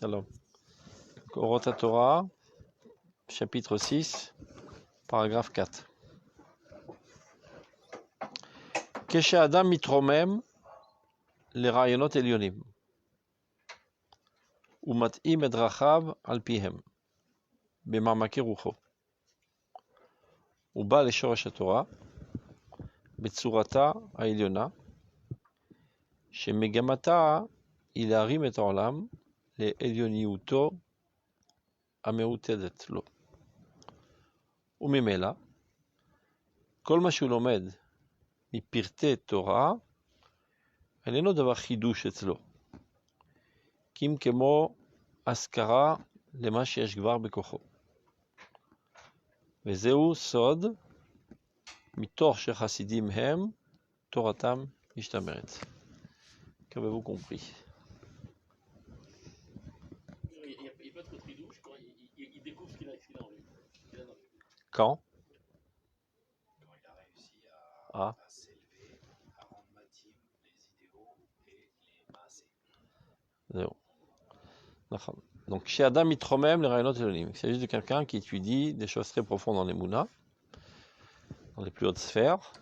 Shalom. Orot Torah, chapitre 6, paragraphe 4. Adam mitromem לרעיונות עליונים ומתאים את דרכיו על פיהם במעמקי רוחו. הוא בא לשורש התורה בצורתה העליונה שמגמתה היא להרים את העולם לעליוניותו המעוטדת לו. וממילא כל מה שהוא לומד מפרטי תורה איננו דבר חידוש אצלו, כי אם כמו הזכרה למה שיש כבר בכוחו. וזהו סוד מתוך שחסידים הם תורתם משתמרת. Qu'avez-vous compris? Il n'y a pas trop de ridouche quand il découvre ce qu'il a en lui. Quand? Quand il a réussi à s'élever, à rendre matim les idéaux et les maasés. Donc, chez Adam mitromem les rayonot elonim. Il s'agit de quelqu'un qui étudie des choses très profondes dans les mounas, dans les plus hautes sphères.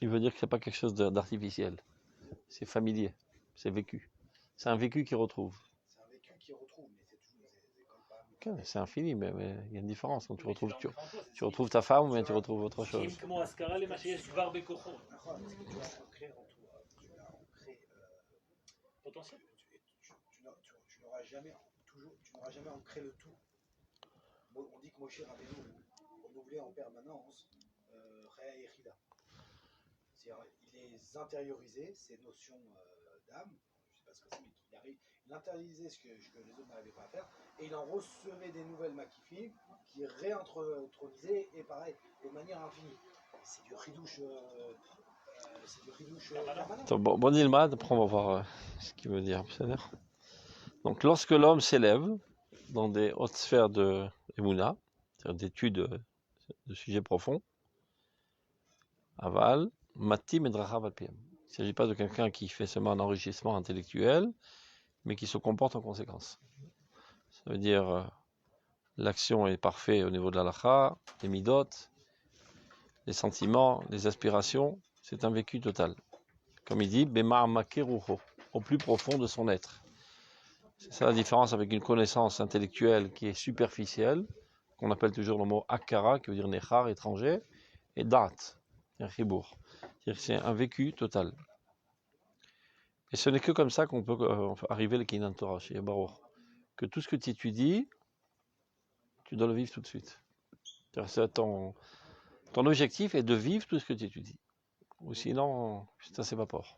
Il veut dire que ce n'est pas quelque chose d'artificiel. C'est familier, c'est vécu. C'est un vécu qu'il retrouve. C'est un vécu qu'il retrouve, mais c'est toujours... C'est infini, mais il y a une différence. Quand tu retrouves ta femme ou bien tu retrouves autre chose. Tu l'as ancré potentiel. Tu n'auras jamais ancré le tout. On dit que Moshe Rabbeinu renouvelait en permanence Réa Yechida. Il les intériorisait, ces notions d'âme, je ne sais pas ce que c'est, mais il intériorisait ce que les autres n'arrivaient pas à faire, et il en recevait des nouvelles makifim qui réintronisaient, et pareil, de manière infinie. C'est du ridouche permanent. Bon Nilmad, après on va voir ce qu'il veut dire. Donc lorsque l'homme s'élève dans des hautes sphères de Emouna, c'est-à-dire d'études de sujets profonds, aval, matim et drachav alpiem. Il ne s'agit pas de quelqu'un qui fait seulement un enrichissement intellectuel, mais qui se comporte en conséquence. Ça veut dire l'action est parfaite au niveau de l'halakha, les midot, les sentiments, les aspirations, c'est un vécu total. Comme il dit, bema'amake rucho, au plus profond de son être. C'est ça la différence avec une connaissance intellectuelle qui est superficielle, qu'on appelle toujours le mot akara, qui veut dire nechar, étranger, et dat, un chibour. C'est un vécu total. Et ce n'est que comme ça qu'on peut arriver au Kinan Torah, chez Baruch. Que tout ce que tu étudies, tu dois le vivre tout de suite. Ton objectif est de vivre tout ce que tu étudies. Ou sinon, ça s'évapore.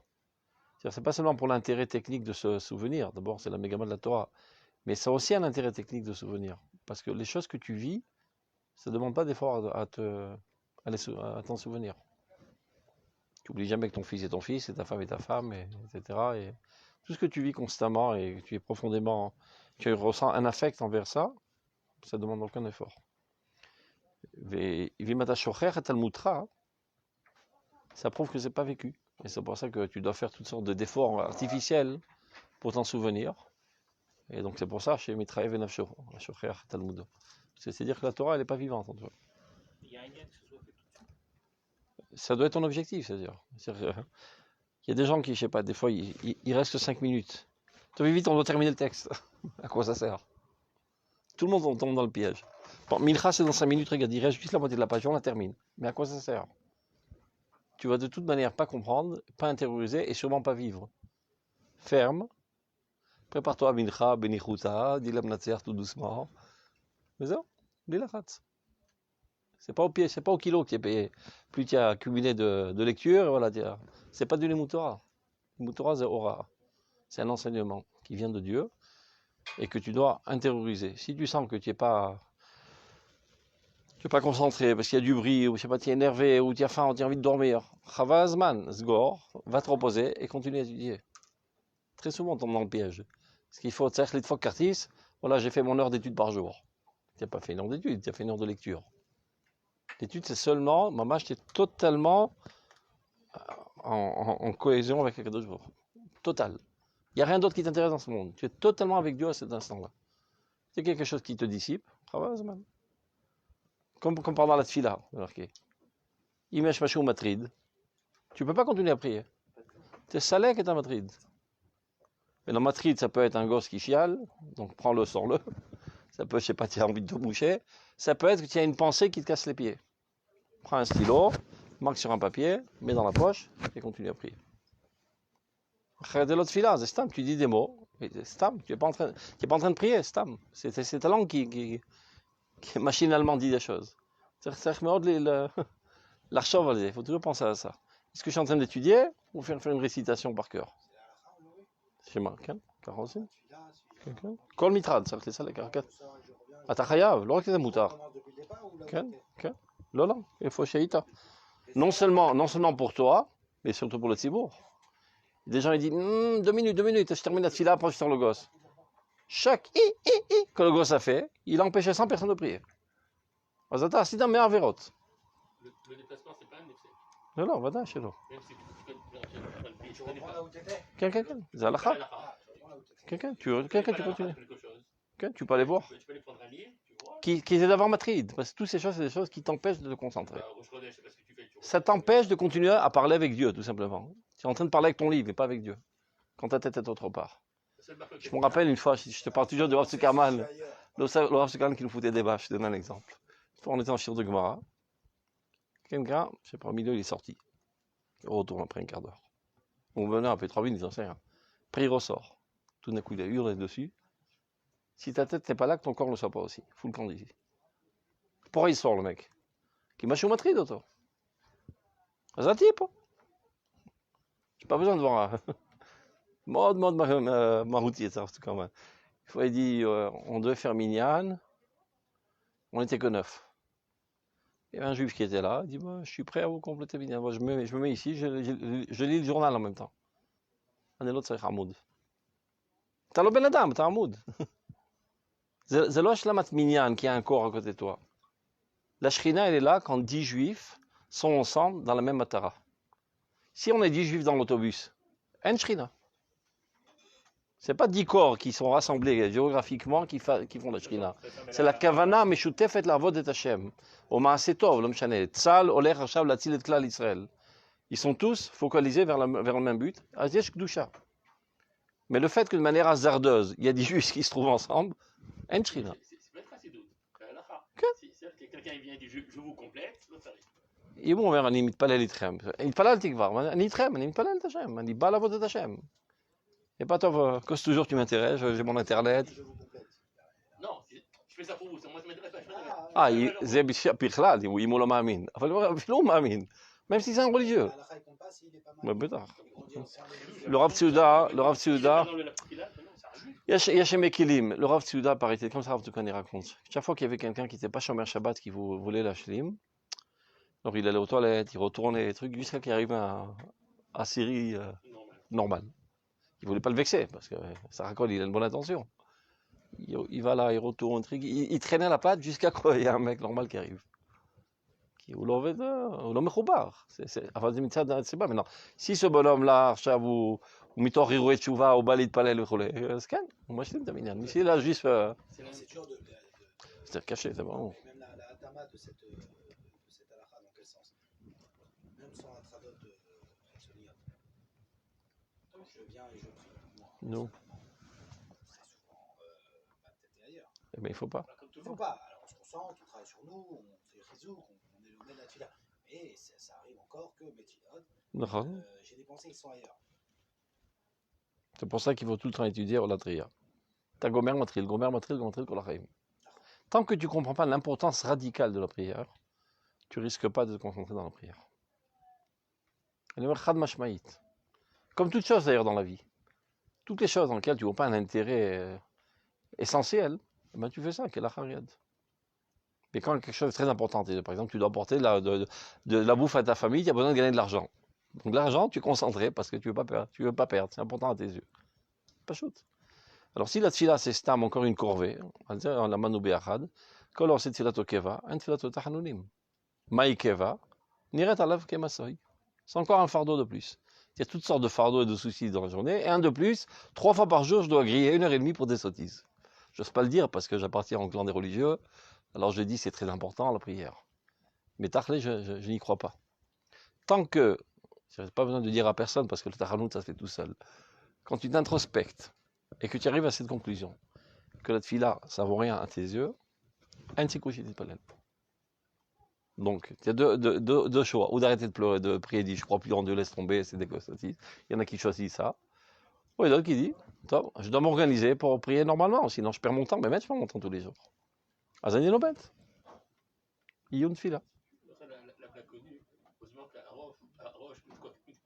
C'est pas seulement pour l'intérêt technique de se souvenir. D'abord, c'est la mégama de la Torah. Mais ça a aussi un intérêt technique de souvenir. Parce que les choses que tu vis, ça ne demande pas d'effort à t'en souvenir. Tu n'oublies jamais que ton fils est ton fils, et ta femme est ta femme, etc. Et tout ce que tu vis constamment et que tu es profondément, tu ressens un affect envers ça, ça ne demande aucun effort. Ça prouve que ce n'est pas vécu. Et c'est pour ça que tu dois faire toutes sortes d'efforts artificiels pour t'en souvenir. Et donc c'est pour ça, chez Mitraev et Nafsho, c'est-à-dire que la Torah, elle n'est pas vivante en toi. Il y a un lien que ce soit fait tout de suite. Ça doit être ton objectif, c'est-à-dire. Il y a des gens qui, je sais pas, des fois, il reste 5 minutes. Tu vas vite, on doit terminer le texte. À quoi ça sert? Tout le monde tombe dans le piège. Bon, Milcha, c'est dans 5 minutes, regarde, il reste juste la moitié de la page, on la termine. Mais à quoi ça sert? Tu vas de toute manière pas comprendre, pas intérioriser et sûrement pas vivre. Ferme. Prépare-toi à Milcha, Benichuta, dis la Mnatser tout doucement. Mais ça, dis la khatz. C'est pas au pied, c'est pas au kilo que tu es payé. Plus tu as accumulé de lecture, et voilà, c'est pas du Limut Torah. Limut Torah, c'est Ora. C'est un enseignement qui vient de Dieu et que tu dois intérioriser. Si tu sens que tu n'es pas concentré parce qu'il y a du bruit, ou je sais pas, tu es énervé, ou tu as faim, ou tu as envie de dormir, Chavazman, Sgor, va te reposer et continue à étudier. Très souvent, on tombe dans le piège. Ce qu'il faut, c'est que Kartis, voilà, j'ai fait mon heure d'étude par jour. Tu n'as pas fait une heure d'étude, tu as fait une heure de lecture. L'étude, c'est seulement, maman, j'étais totalement en cohésion avec Akadosh Baruch Hu. Total. Il n'y a rien d'autre qui t'intéresse dans ce monde. Tu es totalement avec Dieu à cet instant-là. C'est quelque chose qui te dissipe. Comme pendant la tfila, remarquez. Imesh Mashou Matrid. Tu ne peux pas continuer à prier. Tu es salek et ta Matrid. Mais la Matrid, ça peut être un gosse qui chiale, donc prends-le, sors-le. Ça peut, je sais pas, tu as envie de te boucher. Ça peut être que tu as une pensée qui te casse les pieds. Prends un stylo, marque sur un papier, mets dans la poche et continue à prier. De l'autre fila, c'est stam, tu dis des mots, stam, tu n'es pas en train de prier, stam. C'est ta langue qui machinalement dit des choses. Il faut toujours penser à ça. Est-ce que je suis en train d'étudier ou faire une récitation par cœur? C'est moi, quelqu'un? Kol mitrad, c'est ça les caracat. אתה חייב, לא רק שזה מותר. כן, כן. לא, איפה שהיית. Non seulement pour toi, mais surtout pour le tzibour. Des gens ils disent 2 minutes, je termine la tfila, après je sors le gosse. Chaque que le gosse a fait, il a empêché 100 personnes de prier. אז אתה עשית 100 עבירות. Le déplacement, c'est pas un excès. לא, ודאי שלא. Même si tu reprends là où tu étais. כן, זה הלכה. כן, tu continues. Tu peux aller voir. Tu peux aller prendre un livre, tu vois. Qui est d'avoir matride, parce que toutes ces choses, c'est des choses qui t'empêchent de te concentrer. Je sais pas ce que tu fais. Ça t'empêche de continuer à parler avec Dieu, tout simplement. Tu es en train de parler avec ton livre, mais pas avec Dieu. Quand ta tête est autre part. Je me rappelle une fois, je te parle toujours de Rav Zuckerman, le Rav Zuckerman qui nous foutait des bâches, je te donne un exemple. Une fois, on était en Shir de Gemara. Quelqu'un, je sais pas, au milieu, il est sorti. Il retourne après un quart d'heure. On venait un peu 3 minutes, j'en sais rien. Après, il ressort. Tout d'un coup, il a hurlé dessus. Si ta tête n'est pas là, que ton corps ne le soit pas aussi. Fous le camp d'ici. Pourquoi il sort, le mec? Qui m'a chou matri d'auto. C'est un type. J'ai pas besoin de voir. Mode ma routier, ça, en tout cas. Une fois, il dit on devait faire minyan. On n'était que 9. Il y avait un juif qui était là. Il dit je suis prêt à vous compléter minyan. Moi, je me mets ici, je lis le journal en même temps. Un et l'autre, c'est Hamoud. T'as le ben adam, t'as Hamoud. C'est le Shlamat Minyan qui a un corps à côté de toi. La Shrina, elle est là quand 10 juifs sont ensemble dans la même matara. Si on est 10 juifs dans l'autobus, un Shrina. Ce n'est pas 10 corps qui sont rassemblés géographiquement qui font la Shrina. C'est la Kavana Meshutefet Lavod et Hashem. Au Maasetov, l'homme Chanel. Tzal, Oler, Hashav, Latzil et Klal Israël. Ils sont tous focalisés vers le même but. Azesh Kdusha. Mais le fait que de manière hasardeuse, il y a 10 juifs qui se trouvent ensemble, un Shrina. C'est pas très doux. C'est-à-dire que quelqu'un vient et dit je vous complète, l'autre ça arrive. אם הוא אומר, אני מתפלל איתכם, התפללתי כבר, אני איתכם, אני מתפלל את השם, אני בא לעבוד את השם. Et pas toi, cause toujours tu m'intéresses, j'ai mon internet. Non, je fais ça pour vous, moi ça m'intéresse pas. זה בכלל, אם הוא לא מאמין. אבל אפילו הוא מאמין, même si c'est un religieux. בטח. Le Rav Tzouda, יש מקילים. Le Rav Tzouda, paraît-il, comme ça Rav Tzouda raconte. Chaque fois qu'il y avait quelqu'un qui n'était pas Shomer Shabbat, qui voulait l'ashlim, alors il allait aux toilettes, il retournait les trucs jusqu'à qu'il arrive à Syrie normal. Il ne voulait pas le vexer, parce que Sarakol, il a une bonne intention. Il va là, il retourne, il traînait la patte jusqu'à quoi il y a un mec normal qui arrive. הוא לא עובד, הוא לא מחובר. אבל זה מצד הסיבה. si ce bonhomme-là, עכשיו הוא מתוך אירועי תשובה, הוא בא להתפלל וכו', אז כן, הוא משלים את המניין. ici, là, juste... c'est caché, c'est bon. Même la hatama de cette halakha, dans quel sens? Même sans un tradot de Soniat. Je viens et je prie. Non. Très souvent, peut-être ailleurs. Mais il ne faut pas. Il ne faut pas. Alors on se concentre, on travaille sur nous, on fait rizouk, on est le de la tfila. Mais ça arrive encore que Metinot, j'ai des pensées qui sont ailleurs. C'est pour ça qu'il faut tout le temps étudier la triya. T'as gomer matril, kol hachaim. Tant que tu ne comprends pas l'importance radicale de la prière, tu ne risques pas de te concentrer dans la prière. Comme toute chose d'ailleurs dans la vie. Toutes les choses dans lesquelles tu ne vois pas un intérêt essentiel, ben tu fais ça, qu'est la chariad. Mais quand quelque chose de très important, par exemple, tu dois apporter de la bouffe à ta famille, tu as besoin de gagner de l'argent. Donc l'argent, tu es concentré parce que tu ne veux pas perdre, c'est important à tes yeux. Pas shoot. Alors si la tfila c'est stam, encore une corvée, on la manou be'achad, alors c'est tfilat okeva, un tfilat tahanunim. Maï keva, niret alav kemasoy. C'est encore un fardeau de plus. Il y a toutes sortes de fardeaux et de soucis dans la journée. Et un de plus, 3 fois par jour, je dois griller 1h30 pour des sottises. Je n'ose pas le dire parce que j'appartiens au clan des religieux. Alors je dis c'est très important la prière. Mais tachlé, je n'y crois pas. Tant que, je n'ai pas besoin de dire à personne parce que le tachanout, ça se fait tout seul. Quand tu t'introspectes et que tu arrives à cette conclusion, que la tfila, ça vaut rien à tes yeux, un tsikouchi pas. Donc, il y a deux choix. Ou d'arrêter de pleurer, de prier, dit je crois plus en Dieu, laisse tomber, c'est des Il y en a qui choisissent ça. Ou il y en a d'autres qui disent je dois m'organiser pour prier normalement, sinon je perds mon temps. Mais même je perds mon temps tous les jours. Azani Lobet. Il y a une fila. La blague connue, heureusement qu'Aroche,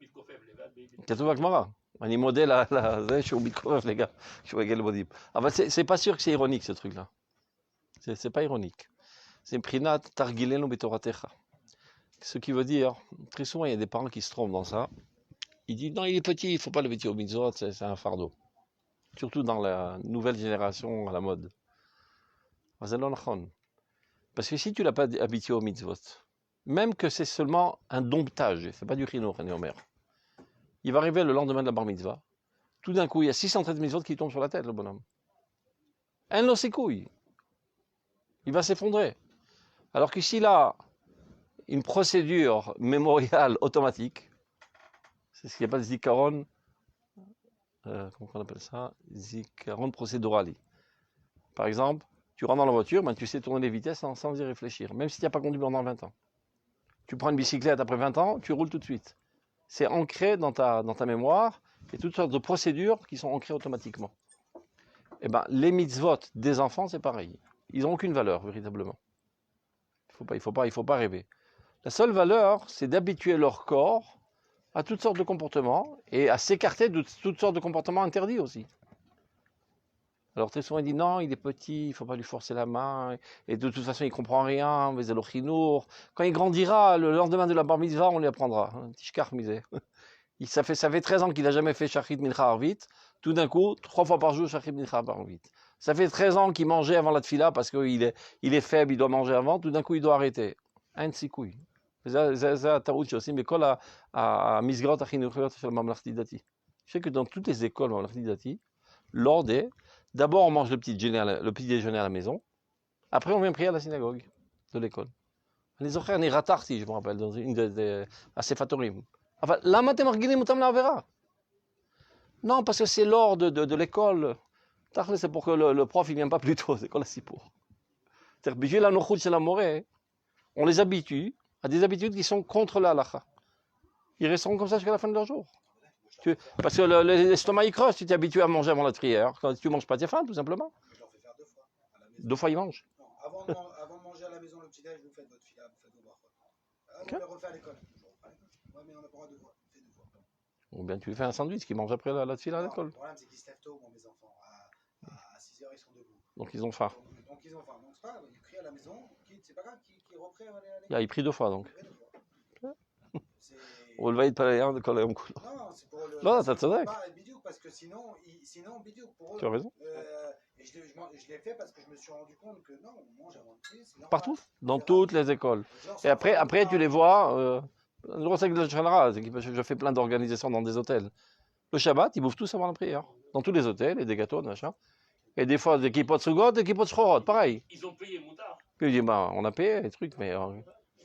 מתכופף לבד. כתוב בגמרא. אני מודה לזה שהוא מתכופף לגמרי, שהוא הגיע לבודים. אבל c'est pas sûr que c'est ironique ce truc-là. C'est pas ironique. C'est prinat targilenu betoratecha. Ce qui veut dire, très souvent il y a des parents qui se trompent dans ça. Ils disent non, il est petit, il ne faut pas le métier au mitzvot, c'est un fardeau. Surtout dans la nouvelle génération à la mode. Parce que si tu ne l'as pas habitué au mitzvot, même que c'est seulement un domptage, c'est pas du chinour, il va arriver le lendemain de la bar mitzvah. Tout d'un coup, il y a 613 mitzvot qui tombent sur la tête, le bonhomme. Un l'os ses couilles. Il va s'effondrer. Alors que s'il a une procédure mémoriale automatique, c'est ce qu'il appelle zikaron, comment on appelle ça, zikaron procédurali. Par exemple, tu rentres dans la voiture, ben, tu sais tourner les vitesses sans y réfléchir, même si tu n'as pas conduit pendant 20 ans. Tu prends une bicyclette après 20 ans, tu roules tout de suite. C'est ancré dans ta mémoire, et toutes sortes de procédures qui sont ancrées automatiquement. Et ben, les mitzvot des enfants, c'est pareil. Ils n'ont aucune valeur, véritablement. Il faut pas rêver. La seule valeur, c'est d'habituer leur corps à toutes sortes de comportements et à s'écarter de toutes sortes de comportements interdits aussi. Alors très souvent, il dit non, il est petit, il ne faut pas lui forcer la main, et de toute façon, il ne comprend rien, mais quand il grandira, le lendemain de la bar mitzvah, on lui apprendra. Ça fait 13 ans qu'il n'a jamais fait shachrit mincha arvit, tout d'un coup, 3 fois par jour, shachrit mincha arvit. Ça fait 13 ans qu'il mangeait avant la tfila parce qu'il est faible, il doit manger avant, tout d'un coup, il doit arrêter. Un de ses couilles. זה הטעות שעושים בכל המסגרות החינוכיות של הממלכתי דתי. Je sais que dans toutes les écoles ממלכתי דתי, l'ordre est, d'abord on mange le petit déjeuner à la maison, après on vient prier à la synagogue de l'école. אני זוכר, אני רתחתי, je me rappelle, dans une des הספטורים. אבל למה אתם מרגילים אותם לעבירה? Non, parce que c'est l'ordre de l'école. C'est pour que le prof ne vienne pas plus tôt, c'est quoi la sipour? C'est-à-dire, בשביל הנוחות של המורה, on les habitue à des habitudes qui sont contre la halakha. Ils resteront comme ça jusqu'à la fin de leur jour. Parce que l'estomac il creuse, tu t'es habitué à manger avant la prière. Quand tu ne manges pas, tu as faim, tout simplement. Je leur fais faire 2 fois. À la maison. 2 fois, ils mangent. Non, avant de manger à la maison le petit-déj, vous faites votre fila, vous faites vos brachot. Okay. On le refait à l'école. Ouais, mais on n'a pas le droit 2 fois. Fais 2 fois. Ou bien tu fais un sandwich qu'ils mangent après la fila à l'école. Le problème, c'est qu'ils se lèvent tôt, mes enfants. À 6h, ils sont debout. Donc ils ont faim. Donc ils ont faim. Donc c'est pas grave, ils crient à la maison, c'est pas grave, qu'ils reprennent à l'école. Il prie 2 fois donc. Non, c'est pour le. Non, ça te dit. Parce que sinon, bidouk pour eux. Tu as raison. Et je l'ai fait parce que je me suis rendu compte que non, on mange avant de prier. Partout, dans toutes les écoles. Et après tu les vois. Je fais plein d'organisations dans des hôtels. Le Shabbat, ils bouffent tous avant la prière. Dans tous les hôtels, et des gâteaux, machin. Et des fois, des kippot sugot, des kippot shchorot, pareil. Ils ont payé moutard. Puis je dis, on a payé les trucs, mais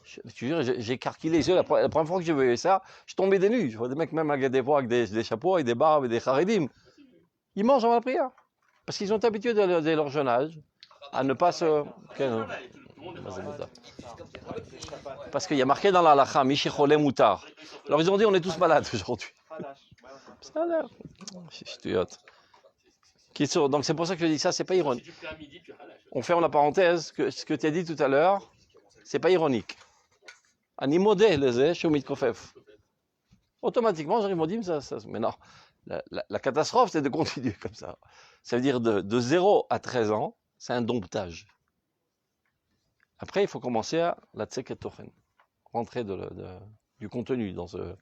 je te jure, j'ai carquillé les yeux. La première fois que j'ai vu ça, je tombais des nues. Je vois des mecs même avec des fois avec des chapeaux, avec des barbes, et des charedim. Ils mangent avant la prière. Parce qu'ils sont habitués dès leur jeune âge à ne pas se. Parce qu'il y a marqué dans la halakha, Mishicholem Moutar. Alors ils ont dit, on est tous malades aujourd'hui. Donc c'est pour ça que je dis ça, c'est pas ironique. On ferme la parenthèse, que ce que tu as dit tout à l'heure, c'est pas ironique. Automatiquement, j'arrive à dire ça. Mais non, la catastrophe, c'est de continuer comme ça. Ça veut dire de 0 à 13 ans, c'est un domptage. Après, il faut commencer à la tseket tochen, rentrer du contenu dans ce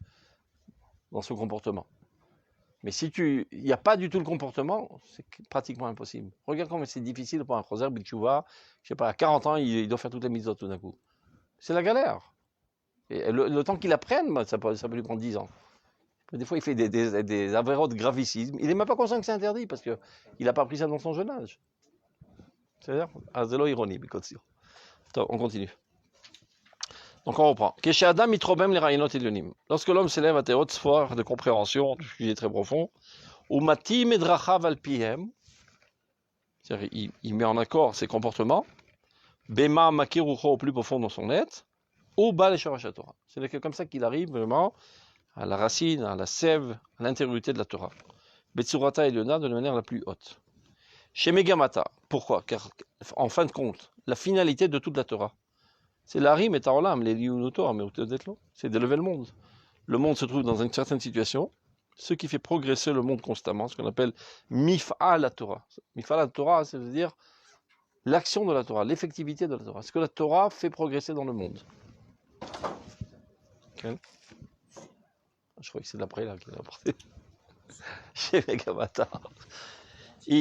comportement. Mais si il n'y a pas du tout le comportement, c'est pratiquement impossible. Regarde comment c'est difficile pour un choser b'tchouva, je sais pas, à 40 ans, il doit faire toutes les mitzvot tout d'un coup. C'est la galère. Et le temps qu'il apprenne, bah, ça peut lui prendre 10 ans. Des fois, il fait des avérotes gravissimes. Il n'est même pas conscient que c'est interdit parce qu'il n'a pas appris ça dans son jeune âge. C'est-à-dire, zélo ironie, on continue. Donc on reprend. Adam mitrobem les rayonot ilionim. Lorsque l'homme s'élève à tes hautes sphères de compréhension, tout ce qui est très profond, ou matim edrachav alpihem, c'est-à-dire il met en accord ses comportements, bema makirucho au plus profond dans son être, ou bal sharash Torah. C'est comme ça qu'il arrive vraiment à la racine, à la sève, à l'intériorité de la Torah. Betsurata Eliona de la manière la plus haute. Chez Megamata, pourquoi? Car en fin de compte, la finalité de toute la Torah, c'est l'Arim et Taolam, les Liunuto, c'est d'élever le monde. Le monde se trouve dans une certaine situation, ce qui fait progresser le monde constamment, ce qu'on appelle Mif'al la Torah. Mif'al la Torah, c'est-à-dire l'action de la Torah, l'effectivité de la Torah. Ce que la Torah fait progresser dans le monde. Okay. Je crois que c'est d'après là qu'il a apporté. Chez Megamata.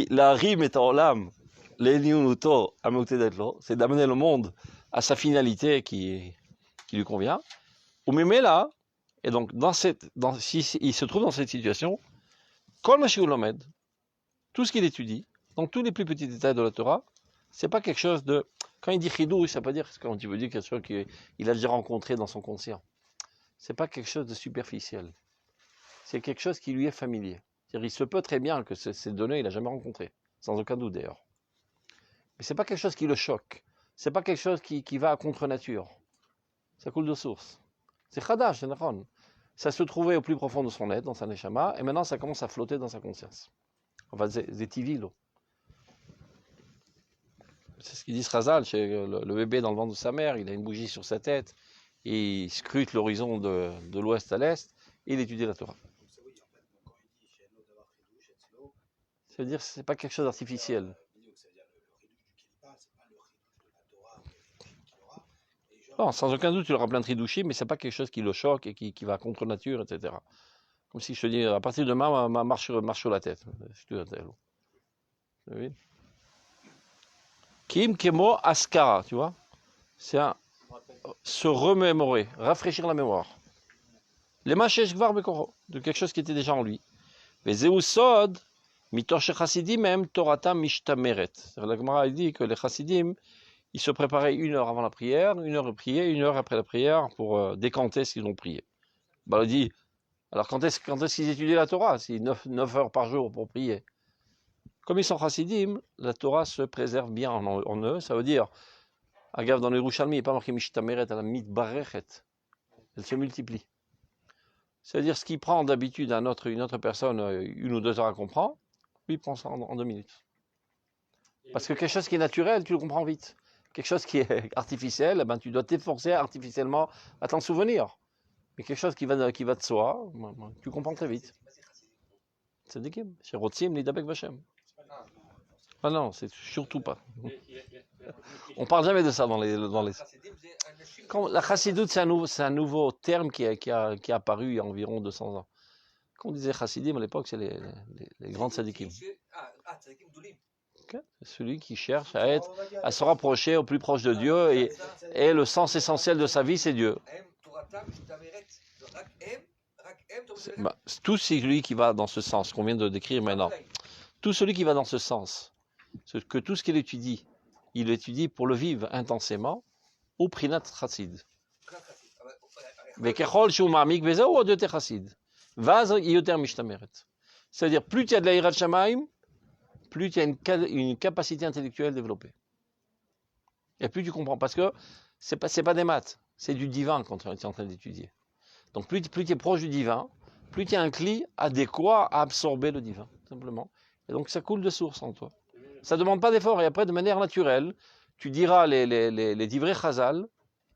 L'Arim et Taolam, les Liunuto, c'est d'amener le monde à sa finalité qui lui convient. Ou même là, et donc s'il se trouve dans cette situation, Kol Mashiulomed, tout ce qu'il étudie, dans tous les plus petits détails de la Torah, c'est pas quelque chose de. Quand il dit Chidouche, ça veut pas dire quand tu veux dire quelque chose qu'il a déjà rencontré dans son conscient. C'est pas quelque chose de superficiel. C'est quelque chose qui lui est familier. C'est-à-dire, il se peut très bien que ces données, il n'a jamais rencontré, sans aucun doute d'ailleurs. Mais c'est pas quelque chose qui le choque. C'est pas quelque chose qui va à contre-nature. Ça coule de source. C'est Khadash, c'est Nechon. Ça se trouvait au plus profond de son être, dans sa neshama, et maintenant ça commence à flotter dans sa conscience. Enfin, c'est tivilo. C'est ce qu'ils disent Razal, chez le bébé dans le ventre de sa mère, il a une bougie sur sa tête, et il scrute l'horizon de l'ouest à l'est, et il étudie la Torah. Ça veut dire que c'est pas quelque chose d'artificiel. Non, sans aucun doute, tu auras plein de tridouchim, mais c'est pas quelque chose qui le choque et qui va contre nature, etc. Comme si je te dis, à partir de demain, marche sur la tête. Kim Kemo Askara, tu vois, c'est se remémorer, rafraîchir la mémoire. Les Mashesh Gvar Bekoro, de quelque chose qui était déjà en lui. Mais Zeusod, Mitosh Chassidim, même Torata Mishtameret. La Gemara dit que les Chassidim, ils se préparaient 1 heure avant la prière, 1 heure de prier, 1 heure après la prière pour décanter ce qu'ils ont prié. Bah, on dit, alors quand est-ce qu'ils étudient la Torah? C'est 9 heures par jour pour prier. Comme ils sont chassidim, la Torah se préserve bien en eux. Ça veut dire, agave dans le Yerushalmi, il n'est pas marqué Mishtameret, elle a mitbarechet. Elle se multiplie. C'est-à-dire, ce qui prend d'habitude une autre personne 1 ou 2 heures à comprendre, lui il prend ça en 2 minutes. Parce que quelque chose qui est naturel, tu le comprends vite. Quelque chose qui est artificiel, ben, tu dois t'efforcer artificiellement à t'en souvenir. Mais quelque chose qui va de soi, tu comprends très vite. C'est Dikim. Chez Rotzim, Nidabek Vachem. Ah non, c'est surtout pas. On parle jamais de ça dans les... Quand, la chassidoute, c'est un nouveau terme qui est apparu il y a environ 200 ans. Quand on disait chassidim à l'époque, c'est les grands tzadikim. Okay. C'est celui qui cherche à se rapprocher au plus proche de Dieu et le sens essentiel de sa vie, c'est Dieu. Tout celui qui va dans ce sens qu'on vient de décrire maintenant, tout celui qui va dans ce sens, que tout ce qu'il étudie, il étudie pour le vivre intensément, au prinat chassid. C'est-à-dire, plus tu as de la hirat shamaim, plus tu as une capacité intellectuelle développée. Et plus tu comprends, parce que c'est pas des maths, c'est du divin quand tu es en train d'étudier. Donc plus tu es proche du divin, plus tu es un cli adéquat à absorber le divin, simplement. Et donc ça coule de source en toi. Ça ne demande pas d'effort, et après de manière naturelle, tu diras les divrei chazal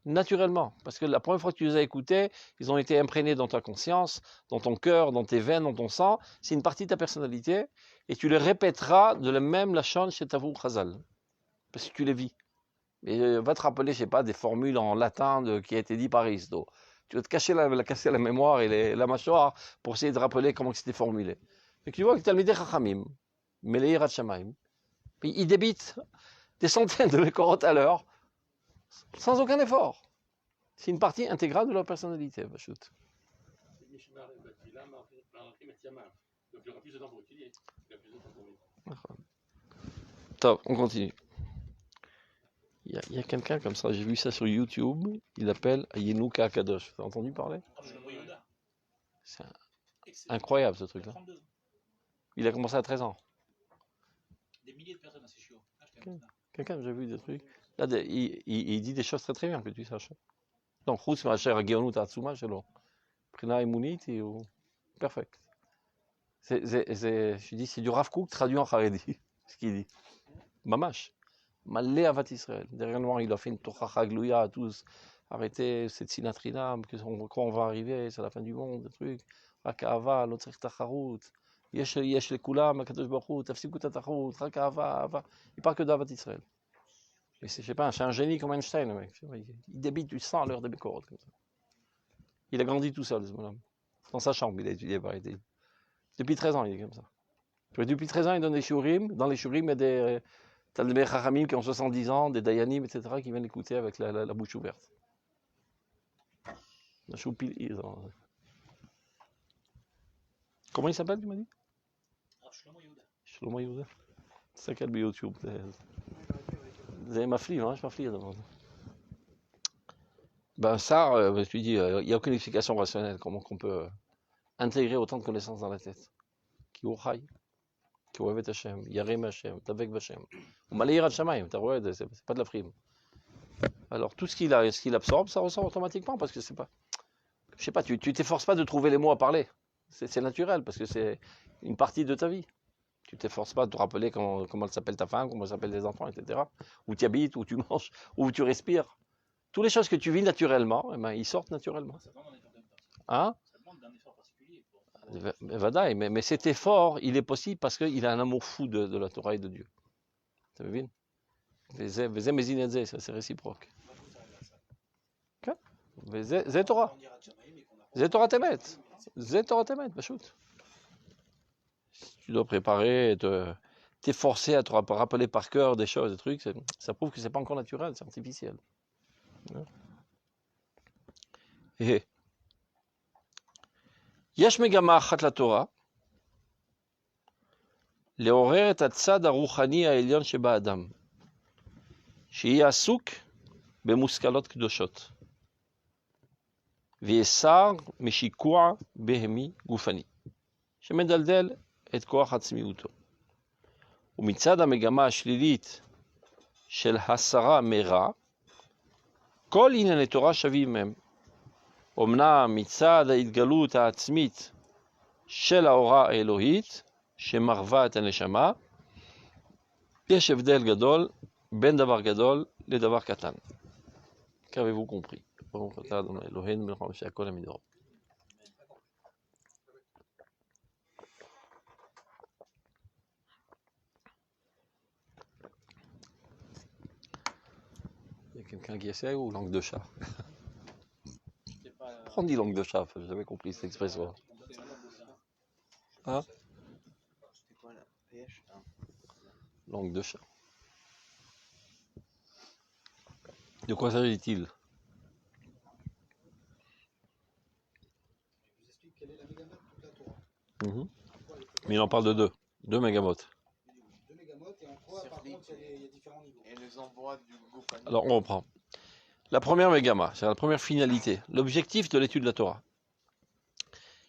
naturellement. Parce que la première fois que tu les as écoutés, ils ont été imprégnés dans ta conscience, dans ton cœur, dans tes veines, dans ton sang. C'est une partie de ta personnalité, et tu les répéteras de la même lachon chez Tavou Chazal. Parce que tu les vis. Et va te rappeler, je sais pas, des formules en latin qui a été dit par Aristote. Tu vas te casser la mémoire et la mâchoire pour essayer de rappeler comment c'était formulé. Et tu vois que Talmidei Chachamim, Melei Yirat Shamayim, ils débitent des centaines de Mekorot à l'heure, sans aucun effort. C'est une partie intégrale de leur personnalité, Bachout. C'est Mishmar et Batila, Malachim et Tiamat. Donc il aura plus de temps pour étudier. Il a plus de temps pour lire. Top, on continue. Il y a quelqu'un comme ça, j'ai vu ça sur YouTube, il appelle Yenuka Akadosh. Vous avez entendu parler? Shlomo Yehuda. C'est Excellent. incroyable ce Il a truc-là. 32 ans. Il a commencé à 13 ans. Des milliers de personnes à ces chiots. Ah, je Ok. t'aime ça. Quelqu'un, j'ai vu des trucs. Là, il dit des choses très très bien que tu saches. Donc, Khous Macher Agionut Atsuma, Shelo. Prina Emunit, et perfect. Je dis, c'est du Rav Kook traduit en Haredi, ce qu'il dit. Mamash. Malé Avat Israël. Dernièrement, il a fait une Tochacha Glouya à tous. Arrêtez cette sinatrinam, quand on va arriver, c'est la fin du monde, des trucs. Rakava, l'autre Tacharut. Yesh le Kulam, Akadosh Baruch, Tafsiku Tatachut, Rakava, Ava. Il parle que d'Avat Israël. Mais je sais pas, c'est un génie comme Einstein, le mec. Il débite du sang à l'heure des Bécorotes, comme ça. Il a grandi tout seul, ce bonhomme. Dans sa chambre, il a étudié par été. Depuis 13 ans, il est comme ça. Depuis 13 ans, il donne des shurim. Dans les shurim, il y a des Talmidei Chachamim qui ont 70 ans, des Dayanim, etc., qui viennent l'écouter avec la bouche ouverte. Comment il s'appelle, tu m'as dit? Shlomo Yehuda. Shlomo Yehuda. C'est quel YouTube? Vous avez ma flive, hein? Je m'afflige devant. Ben ça, je lui dis, il n'y a aucune explication rationnelle. Comment qu'on peut intégrer autant de connaissances dans la tête? Qui Uchai, qui Ohevet Hashem, Yarem Hashem, Tavek Hashem. Ou Malayir Shamayim, c'est pas de la frime. Alors tout ce qu'il absorbe, ça ressort automatiquement parce que c'est pas. Je sais pas, tu t'efforces pas de trouver les mots à parler. C'est naturel parce que c'est une partie de ta vie. Tu t'efforces pas de te rappeler comment s'appelle ta femme, comment s'appellent tes enfants, etc. Où tu habites, où tu manges, où tu respires. Toutes les choses que tu vis naturellement, eh ben, ils sortent naturellement. Ça demande un effort particulier. Hein? Ça demande un effort particulier. Vadaï, mais cet effort, il est possible parce qu'il a un amour fou de la Torah et de Dieu. Tu as vu? C'est réciproque. C'est Torah. C'est Torah Temet. C'est Torah Temet, Bachout. Tu dois préparer, t'efforcer à te rappeler par cœur des choses, des trucs. Ça prouve que c'est pas encore naturel, c'est artificiel. Et יש מגמה אחת לתורה, לעורר את הצד הרוחני העליון שבאדם, שיהיה עסוק במושכלות קדושות, ויסר משיקוע בהמי גופני, שמדלדל את כוח עצמיותו. ומצד המגמה השלילית של הסרה מרע, כל ענייני תורה שווים הם. אמנם מצד ההתגלות העצמית של האורה האלוהית, שמרווה את הנשמה, יש הבדל גדול בין דבר גדול לדבר קטן. Qu'avez-vous compris? Il y a quelqu'un qui essaie ou langue de chat? On dit langue de chat, j'ai jamais compris cette expression. Hein? Langue de chat. De quoi s'agit-il? Je vous explique quelle est la mégamote de toute la Torah. Mais il en parle de deux mégamotes. Deux mégamotes et en quoi, par contre, il y a différents niveaux. Et les envois du Goufani. Alors on reprend. La première mégama, c'est la première finalité, l'objectif de l'étude de la Torah.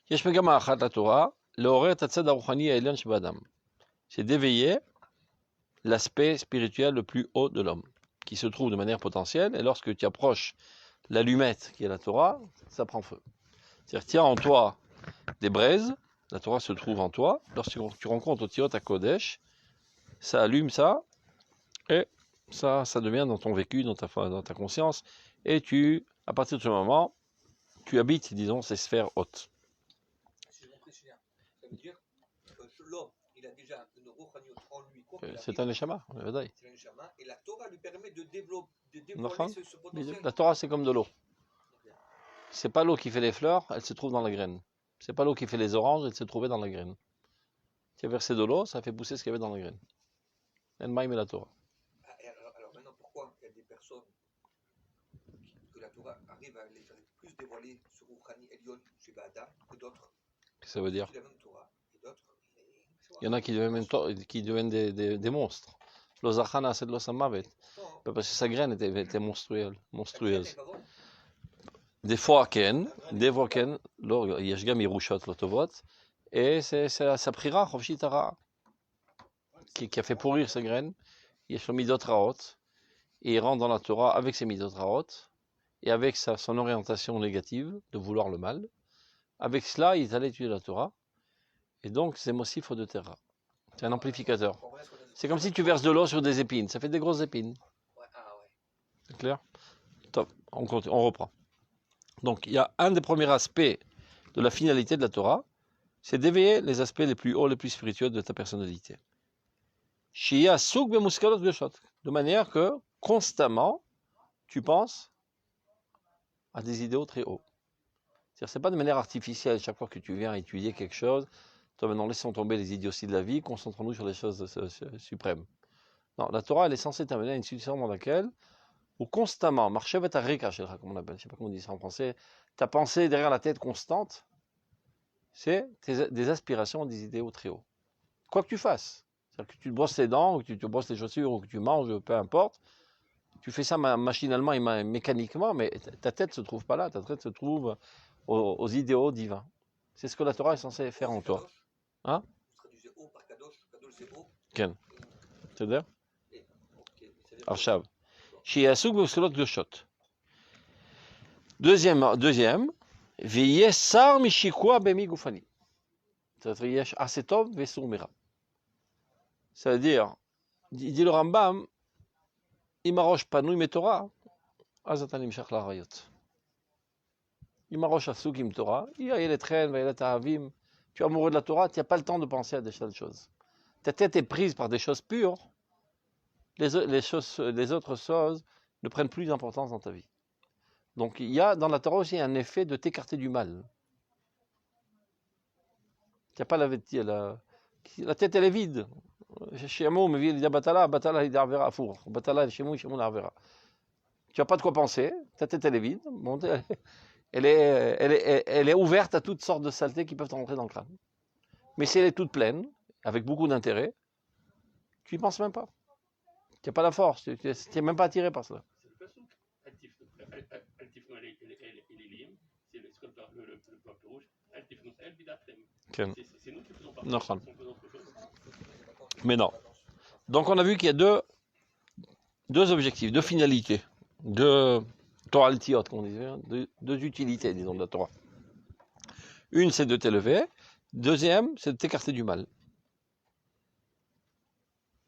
Yesh mégama achat la Torah, leorer tatzad haruchani ha'elyon sheba'adam. C'est d'éveiller l'aspect spirituel le plus haut de l'homme, qui se trouve de manière potentielle, et lorsque tu approches l'allumette qui est la Torah, ça prend feu. C'est-à-dire, tiens en toi des braises, la Torah se trouve en toi, lorsque tu rencontres Otiot à Kodesh, ça allume ça, et ça devient dans ton vécu, dans ta conscience, et à partir de ce moment, tu habites, disons, ces sphères hautes. Si j'ai compris, ça veut dire que l'homme, il a déjà une rouhaniot en lui. C'est un neshama, C'est un neshama, et la Torah lui permet de dévoiler ce potentiel. La Torah, c'est comme de l'eau. C'est pas l'eau qui fait les fleurs, elle se trouve dans la graine. C'est pas l'eau qui fait les oranges, elle se trouvait dans la graine. Tu as versé de l'eau, ça fait pousser ce qu'il y avait dans la graine. El Maïm et la Torah. Alors maintenant, pourquoi il y a des personnes que la Torah arrive à les faire plus dévoiler sur Rouhani Elion chez Adam que d'autres. Qu'est-ce que ça veut dire? La même Torah et d'autres. Il y en a qui deviennent des monstres. L'Ozachana, c'est de l'Osamavet. Non, Parce que sa graine était monstrueuse. c'est pas bon. Des fois, Ken, לא, יש גם ירושות לא טובות, et ça priera, חופשי תרעה, qui a fait pourrir ses graines, יש לו מידות רעות, et il rentre dans la Torah avec ses midot raot, et avec son orientation négative, de vouloir le mal. Avec cela, il est allé étudier la Torah, et donc c'est Mosif de Terra. C'est un amplificateur. C'est comme si tu verses de l'eau sur des épines, ça fait des grosses épines. Ouais, ah ouais. C'est clair? Top, on reprend. Donc il y a un des premiers aspects de la finalité de la Torah, c'est d'éveiller les aspects les plus hauts, les plus spirituels de ta personnalité. De manière que constamment, tu penses à des idéaux très hauts. C'est-à-dire, c'est pas de manière artificielle, chaque fois que tu viens étudier quelque chose, toi maintenant laissons tomber les idioties de la vie, concentrons-nous sur les choses suprêmes. Non, la Torah, elle est censée t'amener à une situation dans laquelle, ou constamment, marchevet arika, comme on appelle, je sais pas comment on dit ça en français, ta pensée derrière la tête constante, c'est des aspirations, des idéaux très hauts. Quoi que tu fasses. C'est-à-dire que tu te brosses les dents, ou que tu te brosses les chaussures, ou que tu manges, peu importe, tu fais ça machinalement et mécaniquement, mais ta tête ne se trouve pas là, ta tête se trouve aux idéaux divins. C'est ce que la Torah est censée faire en toi. Hein? Vous traduisez haut par Kadosh, Kadosh c'est haut. Ken. C'est-à-dire? Arshav. Shiasuk b'uslot gdoshot. Deuxième, veillez sar mishikwa bemi gufani. C'est-à-dire yesh asetov vesumira. Ça veut dire, dit le Rambam, imarosh panouy metorah, azatan imshach larayot. Imarosh asuk im Torah, il est train, il est avim. Tu es amoureux de la Torah, tu n'as pas le temps de penser à des choses. Ta tête est prise par des choses pures. Les autres choses ne prennent plus d'importance dans ta vie. Donc il y a dans la Torah aussi un effet de t'écarter du mal. Tu n'as pas la tête, elle est vide. Tu n'as pas de quoi penser, ta tête elle est vide. Bon, elle est ouverte à toutes sortes de saletés qui peuvent rentrer dans le crâne. Mais si elle est toute pleine, avec beaucoup d'intérêt, tu n'y penses même pas. Tu n'as pas la force, tu n'es même pas attiré par cela. C'est comme le peuple rouge. C'est nous qui faisons pas. Non. Mais non. Donc on a vu qu'il y a deux objectifs, deux finalités, deux Torah altiot, comme on disait, deux utilités, disons, de la Torah. Une, c'est de t'élever. Deuxième, c'est de t'écarter du mal.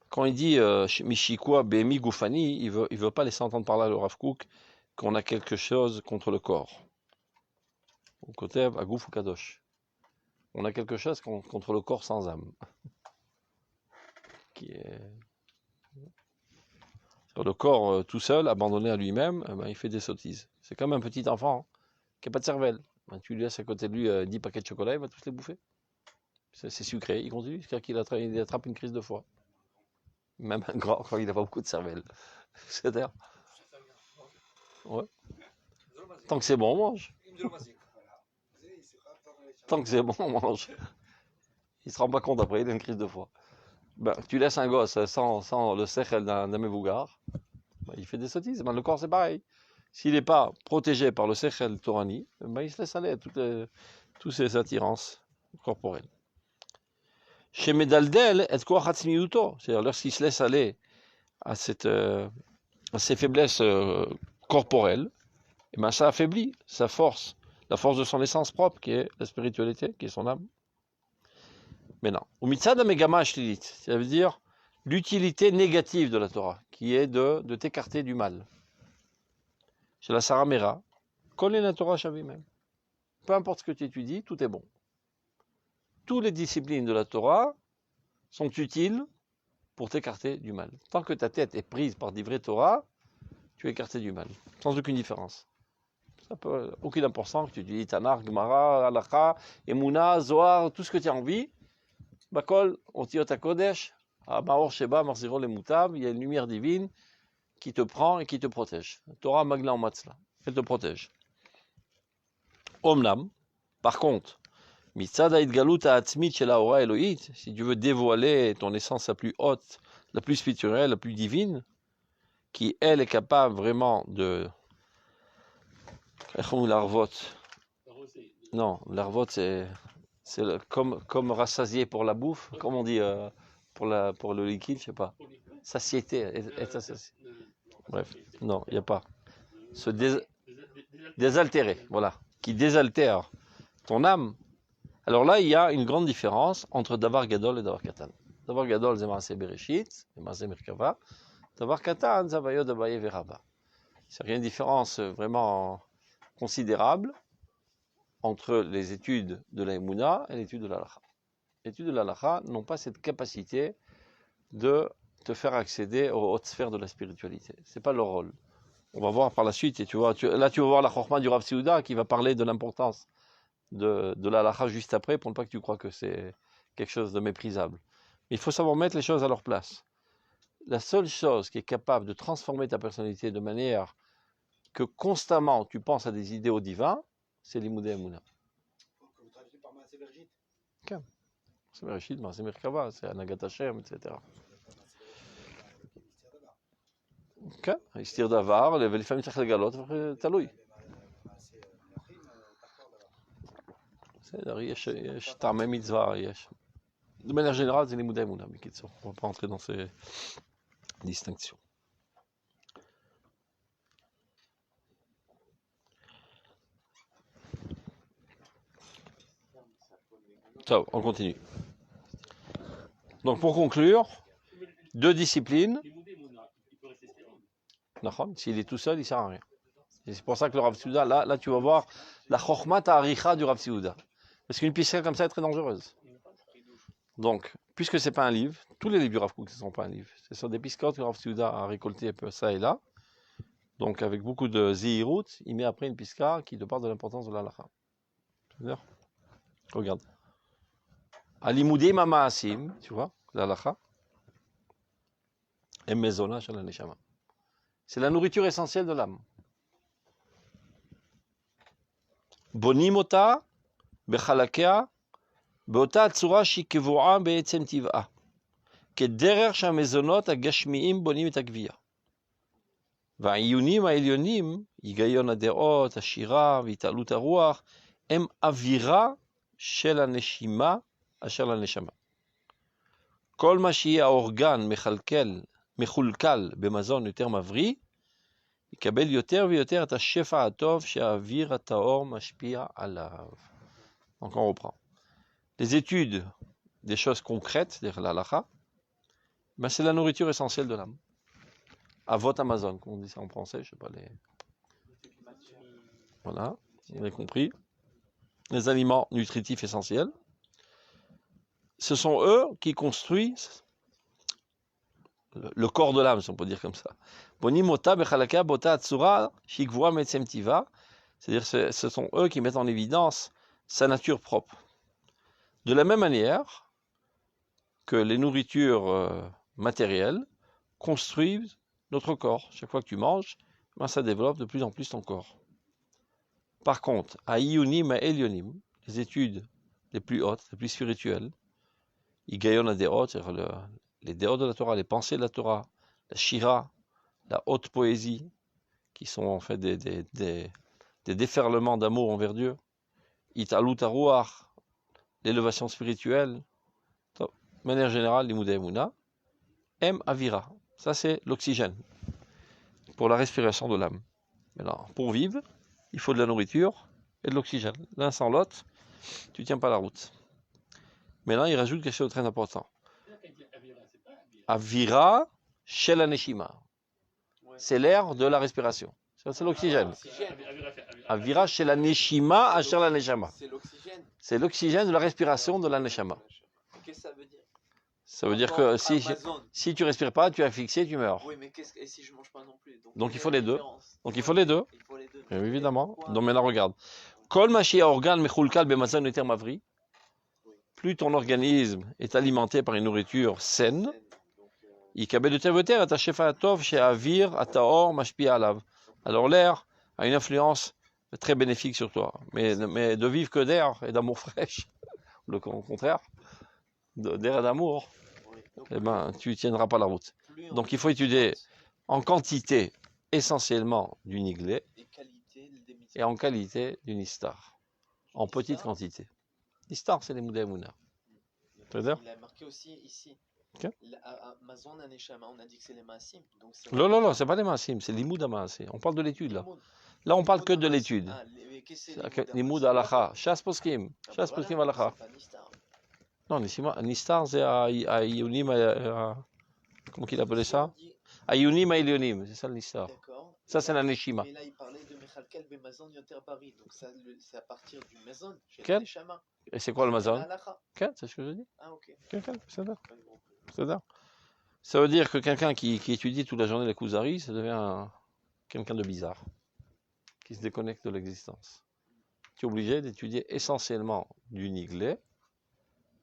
Quand il dit Mishikwa Bemi Gufani, il veut pas laisser entendre par là le Rav Kook qu'on a quelque chose contre le corps. Au côté Agouf ou Kadosh. On a quelque chose contre le corps sans âme. Qui est... Sur le corps tout seul, abandonné à lui-même, il fait des sottises. C'est comme un petit enfant qui n'a pas de cervelle. Tu lui laisses à côté de lui 10 paquets de chocolat, il va tous les bouffer. C'est sucré, il continue jusqu'à qu'il attrape une crise de foie. Même un grand quand il n'a pas beaucoup de cervelle. C'est-à-dire. Ouais. Tant que c'est bon, on mange. Tant que c'est bon, on mange. Il ne se rend pas compte après, il a une crise de foie. Tu laisses un gosse sans le sechel d'un mevougar, il fait des sottises. Le corps, c'est pareil. S'il n'est pas protégé par le sechel torani, il se laisse aller à toutes ces attirances corporelles. Chez Medaldel, c'est-à-dire lorsqu'il se laisse aller à ces faiblesses corporelles, ça affaiblit sa force, la force de son essence propre, qui est la spiritualité, qui est son âme. Mais non. Ça veut dire l'utilité négative de la Torah, qui est de t'écarter du mal. Chez la Saramera, connais la Torah même. Peu importe ce que tu étudies, tout est bon. Toutes les disciplines de la Torah sont utiles pour t'écarter du mal. Tant que ta tête est prise par des vraies Torah, tu es écarté du mal, sans aucune différence. Ça peut aucune importance que tu étudies Tanakh, Gemara, Halakha, Emouna, Zohar, tout ce que tu as envie. Bakol, Otiot HaKodesh, Maor Sheba, Marziro le Moutav, il y a une lumière divine qui te prend et qui te protège. Torah Magla Matzla. elle te protège. Omnam, par contre, Mitzad ha'itgalut ha'atzmit shel ha'ora Elohit, si tu veux dévoiler ton essence la plus haute, la plus spirituelle, la plus divine, qui elle est capable vraiment de... L'arvot. Non, l'arvot c'est comme rassasier pour la bouffe, comme on dit pour le liquide, je sais pas. Satiété, être assasié. Bref, non, il n'y a pas. Se désaltérer, voilà, qui désaltère ton âme. Alors là, il y a une grande différence entre Davar Gadol et Davar Katan. Davar Gadol, c'est Maaseh Bereshit, c'est Maaseh Merkava. Davar Katan, c'est Vayod Abaye Veraba. C'est une différence vraiment considérable entre les études de la Emouna et l'étude de l'Halacha. Les études de l'Halacha n'ont pas cette capacité de te faire accéder aux hautes sphères de la spiritualité. Ce n'est pas leur rôle. On va voir par la suite, et tu vas voir la Chokhma du Rav Seuda qui va parler de l'importance de l'Halacha juste après, pour ne pas que tu crois que c'est quelque chose de méprisable. Mais il faut savoir mettre les choses à leur place. La seule chose qui est capable de transformer ta personnalité de manière que constamment tu penses à des idéaux divins, c'est l'Imoudé Emouna. Que vous traduisez par Maaseh Bereshit. C'est Bereshit, c'est Merkava, c'est Anagat Hashem, etc. כן, הסתיר דבר, ולפעמים צריך לגלות, תלוי. בסדר, יש טעמי מצווה, יש. De manière générale, c'est לימודי אמונה, בקיצור. On ne va pas entrer dans ces distinctions. Ça, on continue. Donc pour conclure, deux disciplines. S'il est tout seul, il ne sert à rien. Et c'est pour ça que le Rav Seuda, là tu vas voir la Chokhmat ha'aricha du Rav Seuda. Parce qu'une piscine comme ça est très dangereuse. Donc, puisque ce n'est pas un livre, tous les livres du Rav Kook ne sont pas un livre. Ce sont des piscottes que le Rav Seuda a récolté un peu ça et là. Donc avec beaucoup de zihirut, il met après une pisca qui te parle de l'importance de l'halakha. Regarde. Alimudei mamaasim, tu vois, l'halakha. Et mezona shel haneshama. C'est la nourriture essentielle de l'âme. Bonimota, bechalakea, beota tsura shikevua be'etzem tiv'a. כדרך שהמזונות הגשמיים בונים את הגבייה. והעיונים העליונים, היגיון הדעות, השירה והתעלות הרוח, הם אווירה של הנשימה אשר לנשמה. כל מה שיהיה האורגן מחולקל במזון יותר מבריא, יקבל יותר ויותר את השפע הטוב שהאוויר הטהור משפיע עליו. Donc on reprend. Les études des choses concrètes, c'est-à-dire l'halakha, ben c'est la nourriture essentielle de l'âme. Avot Amazon, comme on dit ça en français, je sais pas les... Voilà, vous avez compris. Les aliments nutritifs essentiels. Ce sont eux qui construisent le corps de l'âme, si on peut dire comme ça. Bonimota bechalaka bota atsura shikvua metzem tiva. C'est-à-dire ce sont eux qui mettent en évidence sa nature propre. De la même manière que les nourritures matérielles construisent notre corps. Chaque fois que tu manges, ben ça développe de plus en plus ton corps. Par contre, à Iyunim et Elionim, les études les plus hautes, les plus spirituelles, Igayon a des hautes, c'est-à-dire les déots de la Torah, les pensées de la Torah, la shira, la haute poésie, qui sont en fait des déferlements d'amour envers Dieu, Italut Aruach, l'élévation spirituelle, de manière générale, l'Imoudé Emouna, M Avira, ça c'est l'oxygène pour la respiration de l'âme. Maintenant, pour vivre, il faut de la nourriture et de l'oxygène. L'un sans l'autre, tu ne tiens pas la route. Maintenant, il rajoute quelque chose de très important. Avira shel haneshima. C'est l'air de la respiration. C'est l'oxygène. Avira shel haneshima asher laneshama. C'est l'oxygène de la respiration de la neshama. Qu'est-ce que ça veut dire? Ça veut dire que si tu ne respires pas, tu es asphyxié, tu meurs. Oui, mais et si je ne mange pas non plus? Donc il faut les deux. Donc il faut les deux. Il faut les deux. Évidemment. Donc maintenant regarde. Kol machi organ mechulkal bemazon eter mavri. Plus ton organisme est alimenté par une nourriture saine, alors l'air a une influence très bénéfique sur toi. Mais de vivre que d'air et d'amour fraîche, au contraire, d'air et d'amour, Oui. Donc, eh ben, tu tiendras pas la route. plus on Donc est il faut étudier conscience en quantité essentiellement du niglé et qualité des et en mitzvot. qualité du nistar, en petite Nistar, quantité. Nistar, c'est les moudé mouna. C'est-à-dire il a marqué aussi ici. Ok. Amazon Aneshama, on a dit que c'est les Maasim. Donc c'est Non, non, non, c'est pas les maasim, c'est l'imoud amassé. On parle de l'étude là. Limoud. Là, on parle Limoud que de Amassim. l'étude. Ah, qu'est-ce que c'est L'imoud Limoud alacha, chasse poskim, Ah, bah chasse voilà, poskim alacha. c'est pas Nistar. Non, nistar, c'est à Ionim, comment qu'il appelait Ici, on ça? dit- À Ionim, à Ilionim, c'est ça le nistar. D'accord. Ça, Et c'est là- la neshima. Mais là, il parlait de Mechalkel Bemazon Yoter Bari. Donc ça, c'est à partir du Mazon, chez Quel la Neshama. Et c'est quoi le mazon? La halacha. C'est ce que je dis? Ah, ok. Quelqu'un, c'est-à-dire? Pas de gros. C'est-à-dire? Ça veut dire que quelqu'un qui étudie toute la journée les Kuzari, ça devient quelqu'un de bizarre, qui se déconnecte de l'existence. Tu es obligé d'étudier essentiellement du niglé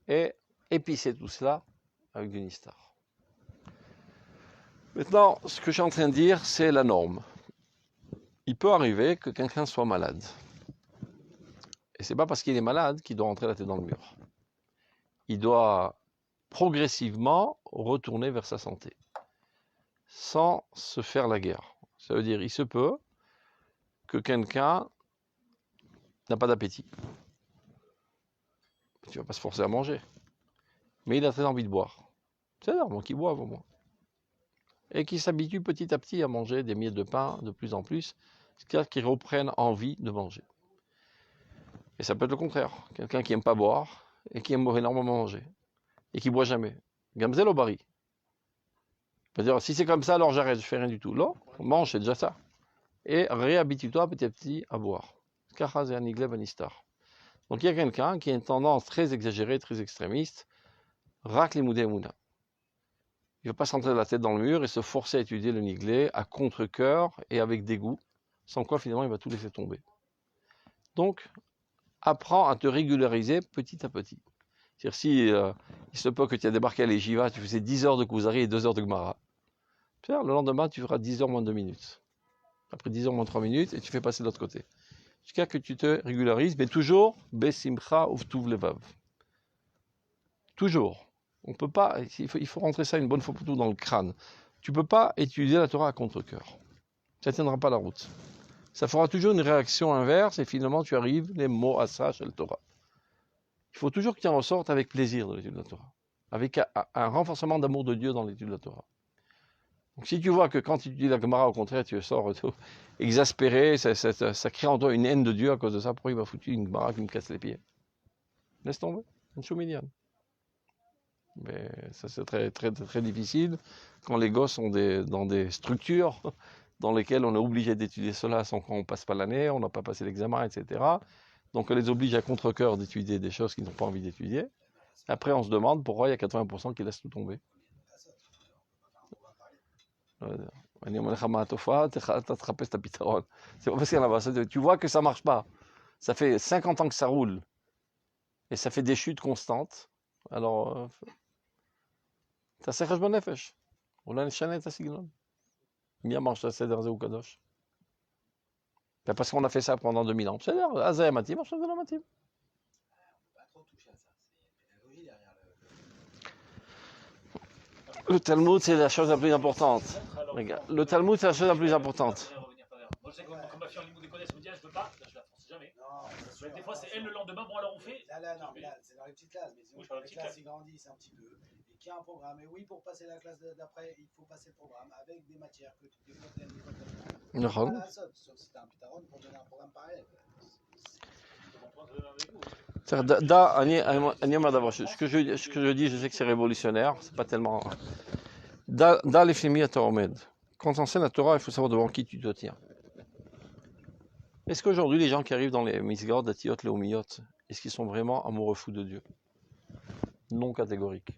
et épicer tout cela avec du nistar. Maintenant, ce que je suis en train de dire, c'est la norme. Il peut arriver que quelqu'un soit malade. Et c'est pas parce qu'il est malade qu'il doit rentrer la tête dans le mur. Il doit progressivement retourner vers sa santé, sans se faire la guerre. Ça veut dire, il se peut que quelqu'un n'a pas d'appétit. Tu vas pas se forcer à manger. Mais il a très envie de boire. C'est normal qu'il boive au moins. Et qu'il s'habitue petit à petit à manger des miettes de pain de plus en plus, c'est-à-dire qu'il reprenne envie de manger. Et ça peut être le contraire. Quelqu'un qui n'aime pas boire et qui aime énormément manger. Et qui ne boit jamais. Gamzel au bari. C'est-à-dire, si c'est comme ça, alors j'arrête, je fais rien du tout. Là, on mange, c'est déjà ça. Et réhabitue-toi petit à petit à boire. Kachaz et Aniglev Anistar. Donc il y a quelqu'un qui a une tendance très exagérée, très extrémiste, rak l'imoudé mouna. Il ne va pas s'entrer la tête dans le mur et se forcer à étudier le niglé à contre-cœur et avec dégoût, sans quoi finalement il va tout laisser tomber. Donc, apprends à te régulariser petit à petit. C'est-à-dire si il se peut que tu aies débarqué à l'Ejiva, tu faisais 10 heures de Kuzari et 2 heures de Gemara. Le lendemain, tu feras 10 heures moins 2 minutes. Après 10 heures moins 3 minutes, et tu fais passer de l'autre côté. Jusqu'à ce que tu te régularises, mais toujours, Besimcha uvtuv levav. Toujours. On peut pas, il faut rentrer ça une bonne fois pour tout dans le crâne. Tu ne peux pas étudier la Torah à contre-cœur. Ça ne tiendra pas la route. Ça fera toujours une réaction inverse et finalement tu arrives les mots à ça chez le Torah. Il faut toujours que tu en ressortes avec plaisir de l'étude de la Torah. Avec un renforcement d'amour de Dieu dans l'étude de la Torah. Donc si tu vois que quand tu étudies la Gemara, au contraire, tu sors exaspéré, ça crée en toi une haine de Dieu à cause de ça, pourquoi il m'a foutu une Gemara qui me casse les pieds? Laisse tomber, une chouminiane. Mais ça c'est très, très, très difficile quand les gosses sont dans des structures dans lesquelles on est obligé d'étudier cela sans qu'on ne passe pas l'année, on n'a pas passé l'examen, etc. Donc on les oblige à contre-cœur d'étudier des choses qu'ils n'ont pas envie d'étudier. Après on se demande pourquoi il y a 80% qui laissent tout tomber. C'est pas parce qu'il y en a, tu vois que ça marche pas. Ça fait 50 ans que ça roule et ça fait des chutes constantes. Alors, תעשה חשבון נפש. אולי נשנה את הסגנון. מי אמר שהסדר הזה הוא קדוש? parce qu'on a fait ça pendant 2000 ans. בסדר, אז זה היה מתאים, עכשיו זה לא מתאים. Le Talmud, c'est la chose la plus importante. Regarde, le Talmud, c'est la chose la plus importante. Moi, je sais que quand ma fille en limou des connaisses me dit, je veux pas, là, je la force jamais. Non, Des fois, c'est elle le lendemain, bon, alors on fait. Là, non, mais là, c'est dans les petites classes. Mais sinon, Oui, je parle les de petites classes, ils grandissent un petit peu. Et qu'il y a un programme. Et oui, pour passer la classe d'après, il faut passer le programme avec des matières que tu développes, des fois, voilà, sauf si tu as un pitaron pour donner un programme pareil. Ce que je dis, je sais que c'est révolutionnaire, c'est pas tellement. Dans les films, quand on enseigne la Torah, il faut savoir devant qui tu te tiens. Est-ce qu'aujourd'hui, les gens qui arrivent dans les Misgard, les Tiot, les Omiyot, est-ce qu'ils sont vraiment amoureux fous de Dieu? Non catégorique.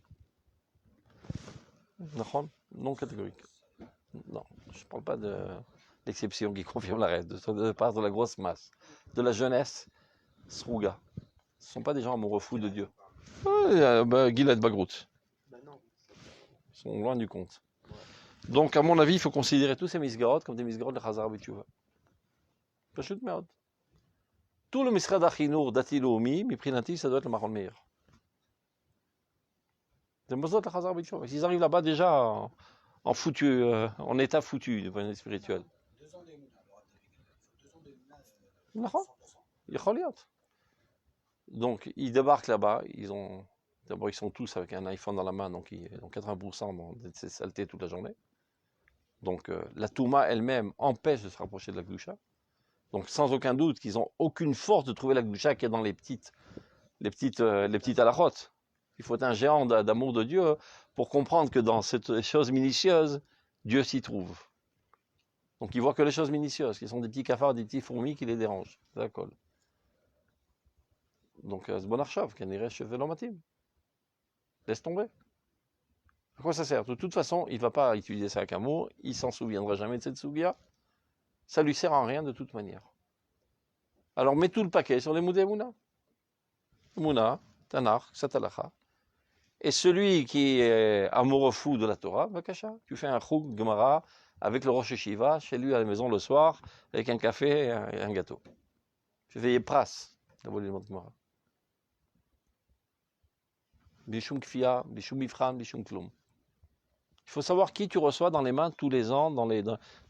Non catégorique. Non, je ne parle pas de l'exception qui confirme la règle, de part de la grosse masse, de la jeunesse, Srouga. Ce ne sont pas des gens amoureux fous de Dieu. Gilad Bagrout. Ils sont loin du compte. Donc, à mon avis, il faut considérer tous ces misgarot comme des misgarot de Chazar B'Tshuva. Pashut meod. Tout le Misrad HaChinur Dati Leumi, Miprinati, ça doit être le Mahon Meir. C'est Mosot la Chazar B'Tchouva. Ils arrivent là-bas déjà en foutu, en état foutu du point de vue spirituel. 2 ans d'émouna, alors, il faut 2 ans d'émouna, D'accord. 100%. Yacholiot. Donc, ils débarquent là-bas, d'abord, ils sont tous avec un iPhone dans la main, donc ils ont 80% dans ces saletés toute la journée. Donc, la Touma elle-même empêche de se rapprocher de la Gdusha. Donc, sans aucun doute qu'ils n'ont aucune force de trouver la Gdusha qui est dans les petites halachot. Il faut être un géant d'amour de Dieu pour comprendre que dans cette chose minutieuse, Dieu s'y trouve. Donc, ils voient que les choses minutieuses, qui sont des petits cafards, des petits fourmis qui les dérangent. D'accord. Donc, c'est bon archav, qu'un irait chez Velomatim. Laisse tomber. À quoi ça sert? De toute façon, il ne va pas utiliser ça avec amour, il s'en souviendra jamais de cette sougia. Ça lui sert à rien de toute manière. Alors, mets tout le paquet sur les Moudé Mouna. Mouna, Tanakh, Satalacha. Et celui qui est amoureux fou de la Torah, Vakasha, tu fais un chouk Gemara avec le Rosh Hashiva chez lui à la maison le soir, avec un café et un gâteau. Tu fais Pras, d'abord le Gemara. Bishum Kfia, Bishum Ifram, Bishum Klum. Il faut savoir qui tu reçois dans les mains tous les ans, dans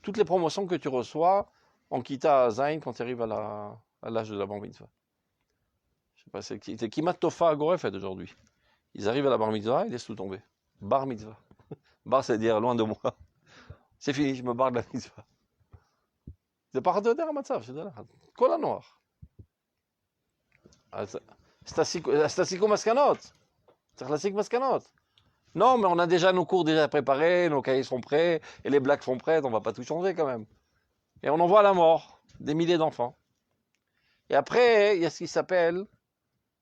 toutes les promotions que tu reçois en Kita à Zayn quand tu arrives à l'âge de la bar mitzvah. Je sais pas, c'est Kimat Tofa Agorefet aujourd'hui. Ils arrivent à la bar mitzvah, ils laissent tout tomber. Bar mitzvah. Bar, c'est dire loin de moi. C'est fini, je me barre de la mitzvah. C'est pas de dire matzav, c'est de là. Quoi la noire? C'est asiko maskanot. C'est classique maskanot. Non, mais on a déjà nos cours déjà préparés, nos cahiers sont prêts, et les blagues sont prêtes, on va pas tout changer quand même. Et on envoie à la mort des milliers d'enfants. Et après, il y a ce qui s'appelle,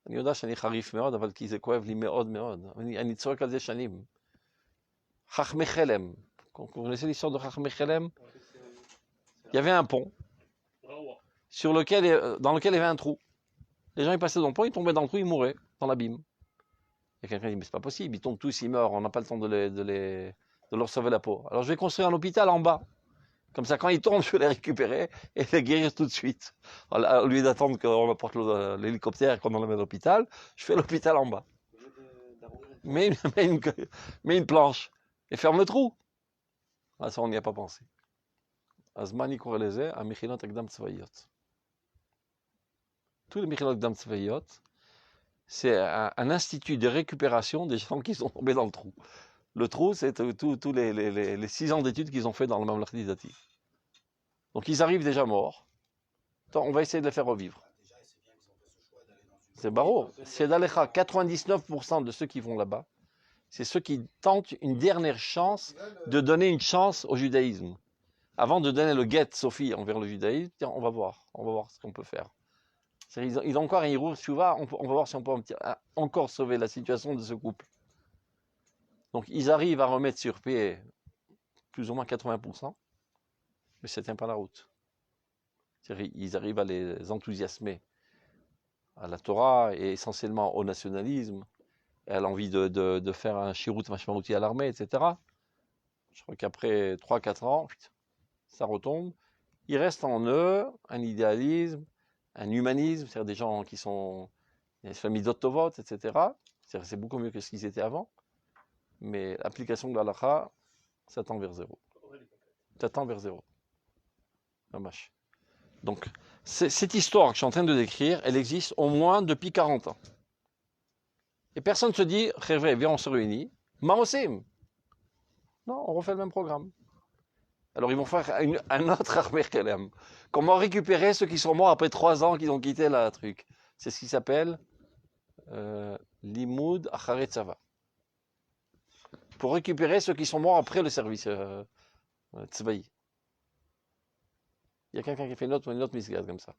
אני יודע שאני חריף מאוד, אבל כי זה כואב לי מאוד מאוד. אני צועק על זה שנים. חכמי חלם. Vous connaissez l'histoire de Chachmei Chelem? Il y avait un pont dans lequel il y avait un trou. Les gens ils passaient dans le pont, ils tombaient dans le trou, ils mouraient dans l'abîme. Et quelqu'un dit mais c'est pas possible, ils tombent tous, ils meurent, on n'a pas le temps de leur sauver la peau. Alors je vais construire un hôpital en bas. Comme ça, quand ils tombent, je vais les récupérer et les guérir tout de suite. Au lieu d'attendre qu'on apporte l'hélicoptère et qu'on en amène à l'hôpital, je fais l'hôpital en bas. Mets une planche et ferme le trou. Ah, ça, on n'y a pas pensé. Azmani Koreleze à Michinot Akdam Tzvayot. Tous les Michinot Akdam Tzvayot, c'est un institut de récupération des gens qui sont tombés dans le trou. Le trou, c'est tous les 6 ans d'études qu'ils ont fait dans le Mamlachti Dati. Donc ils arrivent déjà morts. Attends, on va essayer de les faire revivre. C'est barreau. C'est d'Alecha. 99% de ceux qui vont là-bas, c'est ceux qui tentent une dernière chance de donner une chance au judaïsme. Avant de donner le guet Sophie envers le judaïsme, tiens, on va voir ce qu'on peut faire. Ils ont encore un hirour tchouva, on va voir si on peut encore sauver la situation de ce couple. Donc ils arrivent à remettre sur pied plus ou moins 80%, mais ça ne tient pas la route. Ils arrivent à les enthousiasmer à la Torah et essentiellement au nationalisme, et à l'envie de faire un shirut mashmarouti à l'armée, etc. Je crois qu'après 3-4 ans, ça retombe. Il reste en eux un idéalisme, un humanisme, c'est-à-dire des gens qui sont des familles d'Ottovot, etc. C'est beaucoup mieux que ce qu'ils étaient avant. Mais l'application de l'halakha, ça tend vers zéro. Ça tend vers zéro. Dommage. Donc, cette histoire que je suis en train de décrire, elle existe au moins depuis 40 ans. Et personne ne se dit, viens, on se réunit. Mamosim. Non, on refait le même programme. Alors, ils vont faire un autre Chachmei Chelem. Comment récupérer ceux qui sont morts après 3 ans qu'ils ont quitté la truc? C'est ce qui s'appelle Limoud Acharet Tzava. Pour récupérer ceux qui sont morts après le service tzvaï. Il y a quelqu'un qui fait une autre misgade comme ça.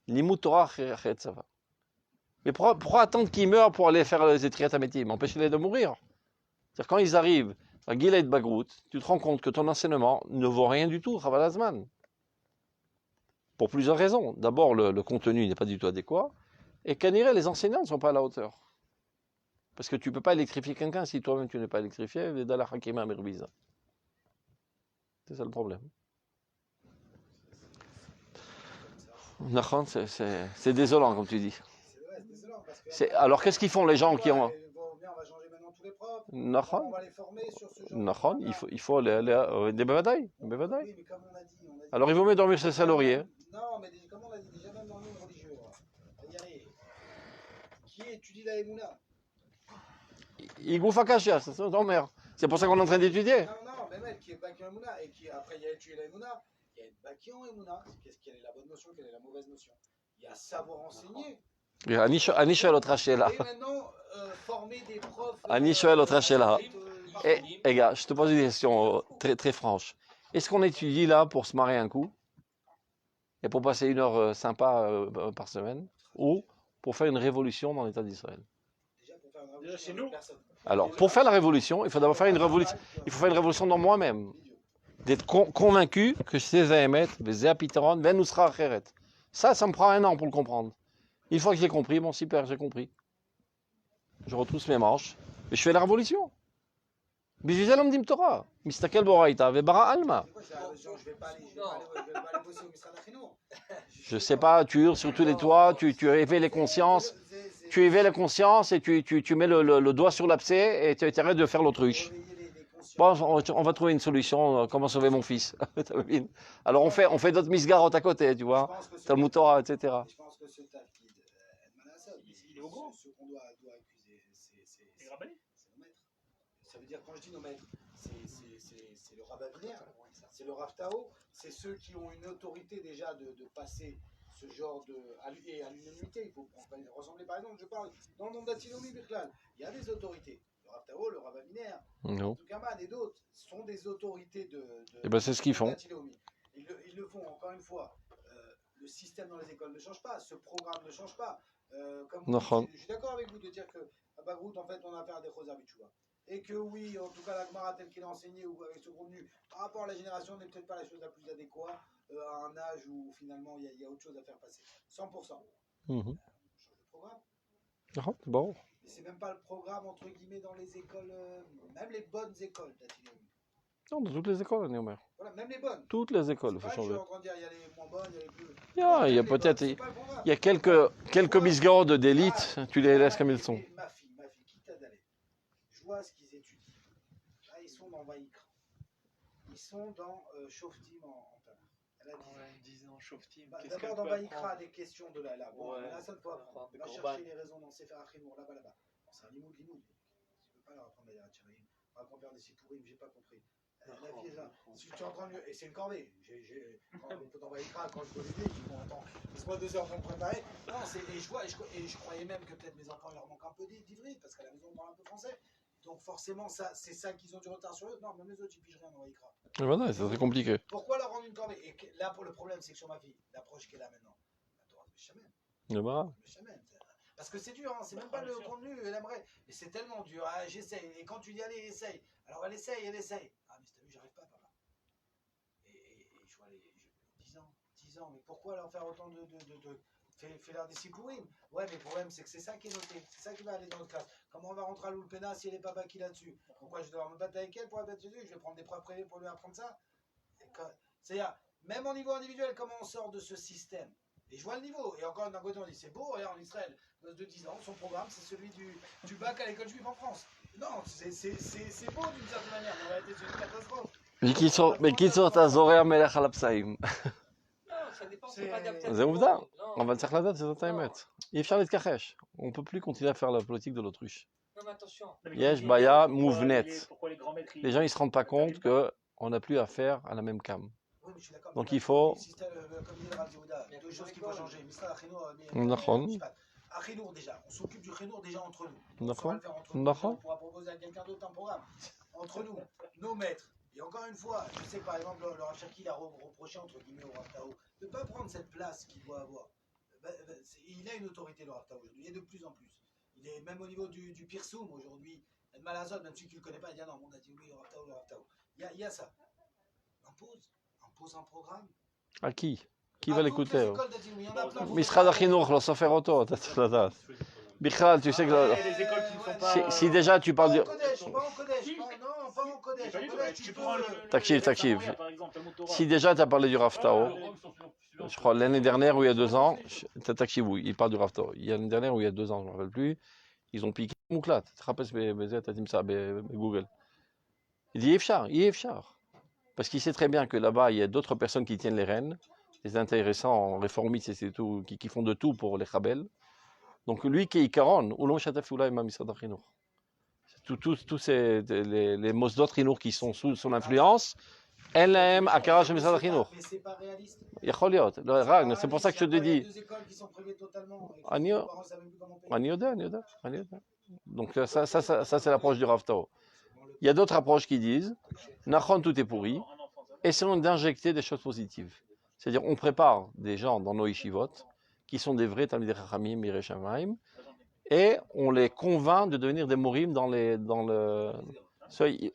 Limoud Torah Acharet Tzava. Mais pourquoi attendre qu'ils meurent pour aller faire les étriats amétim? Empêchez-les de mourir. C'est-à-dire quand ils arrivent à Gilead Bagrout, tu te rends compte que ton enseignement ne vaut rien du tout, Chaval Azman. Pour plusieurs raisons. D'abord, le contenu n'est pas du tout adéquat. Et qu'anirait les enseignants ne sont pas à la hauteur. Parce que tu ne peux pas électrifier quelqu'un si toi-même tu n'es pas électrifié. C'est ça le problème. Nahon, c'est désolant, comme tu dis. C'est désolant parce que Alors, qu'est-ce qu'ils font les gens qui ont... ils vont venir, on va changer maintenant tous les profs. On Nahon, va les former sur ce genre Nahon, de il faut aller des bevadaï. Oui, mais comme on a dit, Alors, il vaut mieux dormir chez Salorier. Non, mais comme on a dit déjà, même dans le monde religieux, c'est-à-dire, qui étudie la Emouna? Il gouffe à Kachia, c'est ton mère. C'est pour ça qu'on est en train d'étudier. Non, mais mec, qui est Baki en Emouna, et qui après il y a étudié la Emouna, il y a Baki en Emouna, quelle est la bonne notion, quelle est la mauvaise notion. Il y a savoir enseigner. אני שואל אותך שאלה. Et maintenant, former des profs. אני שואל אותך שאלה. Et gars, je te pose une question très, très franche. Est-ce qu'on étudie là pour se marrer un coup et pour passer une heure sympa par semaine ou pour faire une révolution dans l'État d'Israël? Déjà, pour faire une révolution, chez nous. Alors, pour faire la révolution, il faut d'abord faire une révolution. Il faut faire une révolution dans moi-même. D'être convaincu que c'est Zahemet, c'est Apiteron, Ben Usra Acheret. Ça me prend un an pour le comprendre. Une fois que j'ai compris, bon super, j'ai compris. Je retrousse mes manches et je fais la révolution. בשביל זה לומדים תורה. מסתכל באורייתא וברא עלמא. Je sais pas, tu hurles sur tous les toits, tu éveilles les consciences, et tu mets le doigt sur l'abcès et tu arrêtes de faire l'autruche. Bon, on va trouver une solution, comment sauver mon fils. Alors on fait d'autres misgarotes à côté, tu vois, Talmud Torah, etc. Je pense que ce tafkid, il est au grand. Ce qu'on doit accuser, c'est nos maîtres. Ça veut dire, quand je dis nos maîtres, c'est le rabbin binaire, c'est le Rav Tao, c'est ceux qui ont une autorité déjà de passer ce genre de... Et à l'unanimité, il faut ressembler, par exemple, je parle dans le monde d'Atinomi Birklal, il y a des autorités. Le Rav Tao, le rabbin binaire, Toukaman et d'autres sont des autorités de et ben c'est ce qu'ils font. Ils le font, encore une fois. Le système dans les écoles ne change pas, ce programme ne change pas. Comme je suis d'accord avec vous de dire que à Bagrout, en fait, on a affaire à des Chosa Bichouva. Et que oui, en tout cas, la Gemara telle qu'il est enseignée ou avec ce contenu, par rapport à la génération, n'est peut-être pas la chose la plus adéquate à un âge où finalement il y a autre chose à faire passer. 100%. On change le programme. Bon. Et c'est même pas le programme, entre guillemets, dans les écoles, même les bonnes écoles d'Atinomi. Non, dans toutes les écoles, Néomer. Voilà, même les bonnes. Toutes les écoles, il faut Je changer. suis en train de dire, il y a les moins bonnes, il y a les plus... Il y a peut-être... Il y a quelques misgarodes d'élite, tu les laisses comme ils sont. Ma fille, quitte à d'aller. Je vois ce qu'ils étudient. Là, ils sont dans Vaïkra. Ils sont dans Shoftim en Tanakh. Elle a 10 ans, Shoftim. D'abord dans Vaïkra, des questions de la... Bon, là, ça ne peut apprendre. Va chercher les raisons dans Sefer Achinour, là-bas. Bon, c'est un limoud. Tu ne peux pas leur apprendre la Tcharim. On va faire des Sipourim, j'ai pas compris. La vie est là. Si tu es en train de... Et c'est une corvée. Dans Vaïkra, quand je dois l'aider, je dis bon, attends, laisse-moi 2 heures pour me préparer. Non, et je croyais même que peut-être mes enfants, il leur manque un peu d'ivrit, parce qu'à la maison, on parle un peu français. Donc forcément, c'est ça qu'ils ont du retard sur eux. Non, même les autres, ils pigent rien dans Vaïkra. Voilà, c'est très compliqué. Pourquoi leur rendre une corvée? Et là, pour le problème, c'est que sur ma fille, l'approche qu'elle a maintenant, la Torah de Béchamen. Parce que c'est dur, hein, c'est même pas le contenu, elle aimerait. Mais c'est tellement dur. Ah, j'essaye. Et quand tu dis allez, essaye. Alors elle essaye. Ah, mais t'as vu, j'arrive pas, papa. Et je vois les 10 ans. Mais pourquoi leur faire autant de faire des sipourim? Ouais, mais le problème, c'est que c'est ça qui est noté. C'est ça qui va aller dans notre classe. Comment on va rentrer à l'Ulpena si elle est pas baki là-dessus? Pourquoi je dois devoir me battre avec elle pour la battre dessus? Je vais prendre des preuves privées pour lui apprendre ça. C'est-à-dire, même au niveau individuel, comment on sort de ce système? Et je vois le niveau. Et encore d'un côté, on dit c'est beau, regarde en Israël, gosse de 10 ans, son programme, c'est celui du bac à l'école juive en France. Non, c'est beau d'une certaine manière, mais en réalité, c'est une catastrophe. בקיצור, אתה זורע מלח על הפצעים. זה זה עובדה, אבל צריך לדעת שזאת האמת. אי אפשר להתכחש. On ne peut plus continuer à faire la politique de l'autruche. יש בעיה מובנית. Les gens, ils ne se rendent pas compte qu'on n'a plus affaire à la même cam. Oui, mais je suis d'accord. Donc il faut... Comme dit le Rav Yehuda, deux choses qu'il faut changer. Misra Nachon. Achinour déjà, on s'occupe du Chinour déjà entre nous. Nachon. On va le faire entre nous. On pourra proposer à quelqu'un d'autre un programme. Entre nous, nos maîtres. Et encore une fois, je sais que par exemple, le Rav Cherki a reproché entre guillemets au Rav Tao de ne pas prendre cette place qu'il doit avoir. Il a une autorité, le Rav Tao, aujourd'hui, et de plus en plus. Il est même au niveau du Pirsoum aujourd'hui. El Malazot, même si tu ne le connais pas, il dit ah non, on a dit oui, le Rav Tao. Il y a ça. Impose un programme. À qui? Qui va l'écouter? Mais משרד החינוך לא סופר אותו, אתה צריך לדעת. בכלל, tu sais que... Si déjà tu parles de... תקשיב. Si déjà tu as parlé du Rav Tao, je crois l'année dernière ou il y a 2 ans, Tata Kshibou, il parle du Rav Tov. Il y a l'année dernière ou il y a 2 ans, je ne me rappelle plus, ils ont piqué Mouklat. Tu te rappelles, Google. Il dit Yefchar. Parce qu'il sait très bien que là-bas, il y a d'autres personnes qui tiennent les rênes, des intéressants réformistes, et tout, qui font de tout pour les Chabel. Donc lui qui est Ikaron, Oulom Shatafula et Mamisad Achinour. Tous les Mosdot Chinour qui sont sous son influence, LM, Akara, Mamisad Achinour. Mais c'est pas réaliste. Yacholiot, c'est pour ça que je te dis. Il y a 2 écoles qui sont privées totalement. Et que les parents ne savent même plus comment payer. Anioda. Donc ça c'est l'approche du Rav Tov. Il y a d'autres approches qui disent, Nachon tout est pourri, essayons d'injecter des choses positives. C'est-à-dire on prépare des gens dans nos yeshivot, qui sont des vrais Talmidei Chachamim, Mirei Shamayim, et on les convainc de devenir des morim dans le...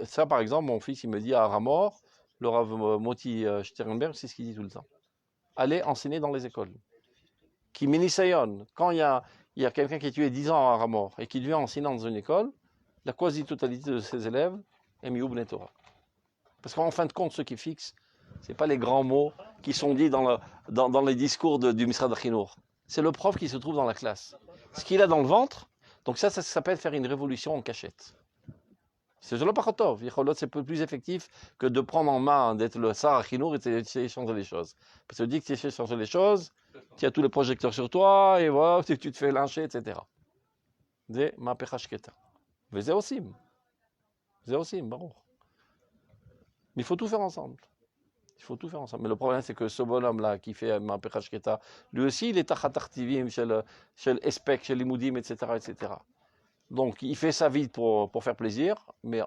Ça par exemple, mon fils il me dit à Ramor, le Rav Moti Sternberg, c'est ce qu'il dit tout le temps. Allez enseigner dans les écoles. Qui minisayon, quand il y a quelqu'un qui est tué 10 ans à Ramor et qui devient enseignant dans une école, la quasi-totalité de ses élèves est Miou Bnei Torah. Parce qu'en fin de compte, ce qui fixe, ce n'est pas les grands mots qui sont dits dans les discours du Misrad Achinour. C'est le prof qui se trouve dans la classe. Ce qu'il a dans le ventre, donc ça s'appelle faire une révolution en cachette. C'est Zolo Pachotov. C'est plus effectif que de prendre en main, d'être le Sar Achinour et d'essayer de changer les choses. Parce que dit que tu essaies de changer les choses, tu as tous les projecteurs sur toi, et voilà, tu te fais lyncher, etc. C'est ma pechashketa. Mais c'est aussi, barour. Mais il faut tout faire ensemble. Mais le problème, c'est que ce bonhomme-là qui fait ma pechashketa, lui aussi, il est tachatartivim chez l'espec, chez l'imoudim, etc., etc. Donc, il fait sa vie pour faire plaisir, mais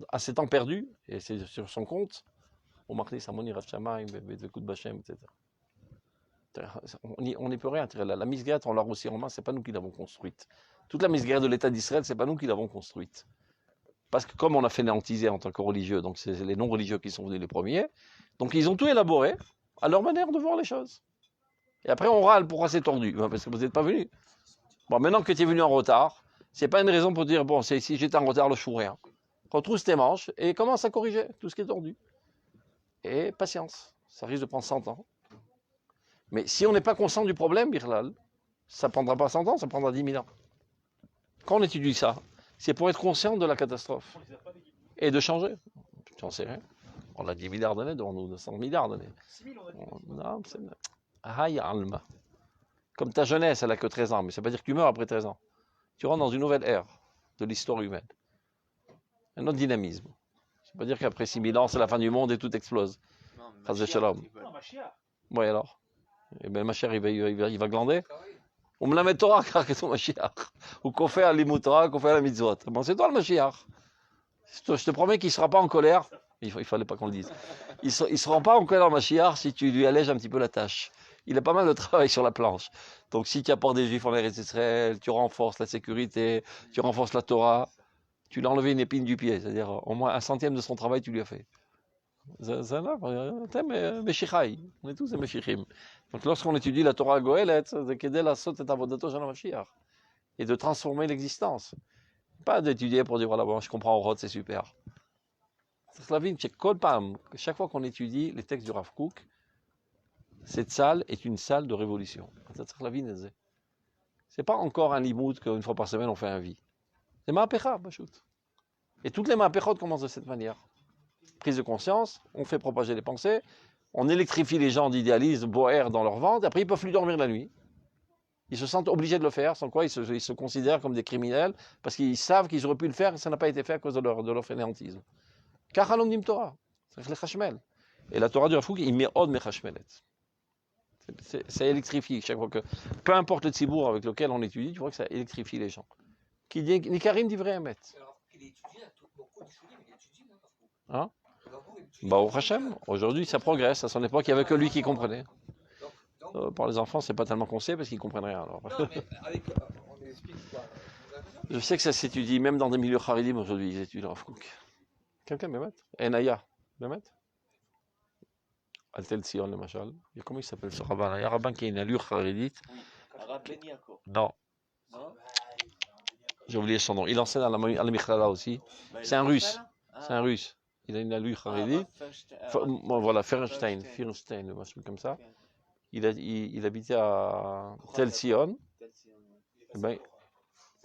à ses temps perdus, et c'est sur son compte, on marque les Samoni, Rav Shamayim, Vedekut Bachem, etc. On n'y peut rien. La misguerre, on l'a reçue en main, c'est pas nous qui l'avons construite. Toute la misguerre de l'État d'Israël, c'est pas nous qui l'avons construite. Parce que comme on a fainéantisé en tant que religieux, donc c'est les non-religieux qui sont venus les premiers, donc ils ont tout élaboré à leur manière de voir les choses. Et après on râle pourquoi c'est tordu, parce que vous n'êtes pas venus. Bon, maintenant que tu es venu en retard, c'est pas une raison pour dire, bon, si j'étais en retard, le chou rien. Retrousse tes manches et commence à corriger tout ce qui est tordu. Et patience, ça risque de prendre 100 ans. Mais si on n'est pas conscient du problème, Birlal, ça ne prendra pas 100 ans, ça prendra 10 000 ans. Quand on étudie ça, c'est pour être conscient de la catastrophe et de changer. Tu n'en sais rien. On a 10 milliards d'années devant nous, 200 milliards d'années. 6 000, on a dit. Non, c'est... Aïe, Alma. Comme ta jeunesse, elle n'a que 13 ans, mais ça ne veut pas dire que tu meurs après 13 ans. Tu rentres dans une nouvelle ère de l'histoire humaine. Un autre dynamisme. Ça ne veut pas dire qu'après 6 000 ans, c'est la fin du monde et tout explose. Chazé Shalom. Oui, alors. Et bien, le Mashiach, il va glander. On me la met Torah, car c'est ton Mashiach. Ou qu'on fait à l'Imotora, qu'on fait à la Mitzvot. Bon, c'est toi le Mashiach. Je te promets qu'il ne sera pas en colère. Il ne fallait pas qu'on le dise. Il ne sera pas en colère, le Mashiach, si tu lui allèges un petit peu la tâche. Il a pas mal de travail sur la planche. Donc, si tu apportes des Juifs en Eretz Israël, tu renforces la sécurité, tu renforces la Torah, tu lui as enlevé une épine du pied. C'est-à-dire, au moins 1/100 de son travail, tu lui as fait. On est tous des Meshichim. Donc lorsqu'on étudie la Torah Goélet, c'est qu'aider la saute et avodato shel Mashiach. Et de transformer l'existence. Pas d'étudier pour dire voilà, bon, je comprends Orod, c'est super. Chaque fois qu'on étudie les textes du Rav Kook, cette salle est une salle de révolution. C'est pas encore un limoud qu'une fois par semaine on fait un vie. C'est Ma'apecha, Bachout. Et toutes les Ma'apechot commencent de cette manière. Prise de conscience, on fait propager les pensées, on électrifie les gens d'idéalisme, boère dans leur ventre, et après ils ne peuvent plus dormir la nuit. Ils se sentent obligés de le faire, sans quoi ils se considèrent comme des criminels, parce qu'ils savent qu'ils auraient pu le faire et ça n'a pas été fait à cause de leur fainéantisme. Car Halom Dim Torah, c'est le Chashmel. Et la Torah du Rav Kook, il met Od Mechashmelet. Ça électrifie chaque fois que, peu importe le tzibour avec lequel on étudie, tu vois que ça électrifie les gens. Qui dit Nikarim dit vrai Emet. Alors, il est étudié à beaucoup de choses, il est étudié, Hein? Bah, au Hachem, aujourd'hui ça progresse. À son époque, il n'y avait que lui qui comprenait. Pour les enfants, c'est pas tellement qu'on sait parce qu'ils comprennent rien. Alors. Non, mais avec, on explique quoi. Je sais que ça s'étudie, même dans des milieux haridim aujourd'hui, ils étudient Rav Kook. Quelqu'un me met Enaya, me met Altel Sion, le Machal. Comment il s'appelle ce rabbin? Il y a un rabbin qui a une allure haridite. Non. J'ai oublié son nom. Il enseigne à la Michlala aussi. C'est un russe. C'est un russe. Il a une allure haridite. Voilà, Fernstein, ou un truc comme ça. il habitait à Tel Sion. Tel Sion, ouais. Il est passé Ben, pour,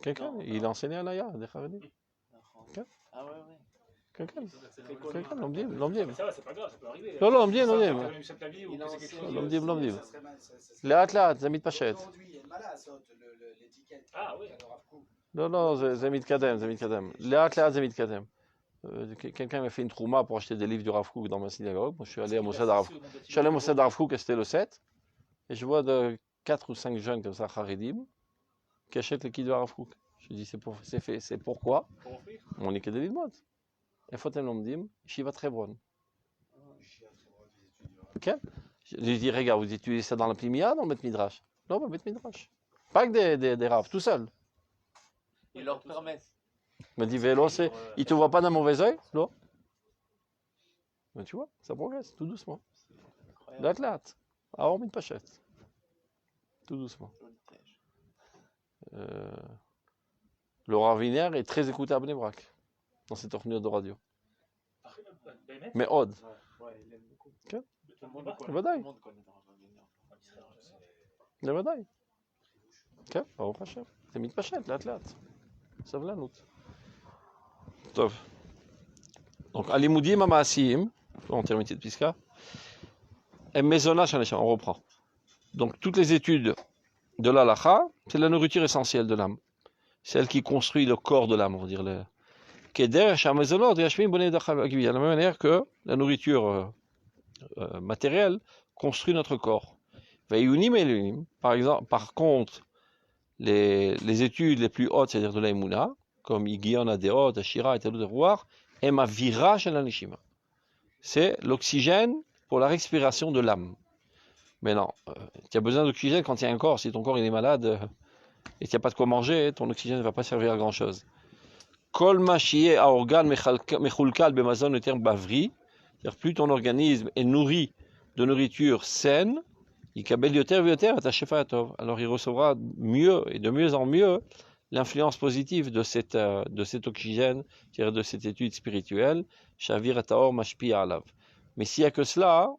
quelqu'un, il enseignait à l'Aya, des Haredim. D'accord. Ah ouais, ouais. Quelqu'un, C'est quoi, quelqu'un, le- l'omdim. Mais ça va, c'est pas grave, ça peut arriver. לא, לא, לומדים. T'as eu cette avis ou Il a c'est quelque enseigné. chose. לומדים. ça serait mal, ça serait- לאט, זה מתפשט. Aujourd'hui, il y a mal à ça, l'étiquette. Ah oui. le Rav Kook. לא, זה מתקדם. לאט, זה מתקדם. Quelqu'un m'a fait une trouma pour acheter des livres du Rav Kook dans ma synagogue. Moi, je suis allé à Mossad Rav Kook. Je suis allé à Mossad Rav Kook acheter le 7. Et je vois de 4 ou 5 jeunes comme ça, Haredim, qui achètent le kit de Rav Kook. Je dis, c'est pourquoi Pour offrir. on est que des lilmod. איפה אתם לומדים? ישיבת חברון. כן? Je lui dis, regarde, vous étudiez ça dans la Plimia, dans le Bet Midrash? Non, dans le Bet Midrash. Pas que des raves, tout seul. Ils leur permettent. Il me dit, vélo, il te voit pas d'un mauvais œil? Non. Mais tu vois, ça progresse, tout doucement. Incroyable. Laat. Alors, on met une pachette. Tout doucement. Joli piège. Le Raviner est très écouté à Bnei Brak, dans cette tournure de radio. באמת? מאוד. Ouais, il aime beaucoup. כן. Tout le monde connaît. בוודאי. Tout le monde connaît dans Rav Giner. בוודאי. כן, ברוך השם. זה מתפשט לאט לאט. סבלנות. טוב. Donc, הלימודים המעשיים, on termine cette pisca, הם מזונה של הנשמה, on reprend. Donc, toutes les études de l'halakha, c'est la nourriture essentielle de l'âme. Celle qui construit le corps de l'âme, on va dire. De la même manière que la nourriture matérielle construit notre corps. Par exemple, par contre, les études les plus hautes, c'est-à-dire de l'aïmouna, comme Igion, Adeot, Ashira et Teruar, c'est l'oxygène pour la respiration de l'âme. Mais non, tu as besoin d'oxygène quand il y a un corps. Si ton corps il est malade et qu'il n'y a pas de quoi manger, ton oxygène ne va pas servir à grand chose. Kol machiye a organ mechulkal bemazon le terme bavri, c'est-à-dire plus ton organisme est nourri de nourriture saine, ikabel yoter v'yoter et hashefa atov. Alors il recevra mieux et de mieux en mieux l'influence positive de cet oxygène, c'est-à-dire de cette étude spirituelle, shavir et taor mashpi alav. Mais s'il n'y a que cela,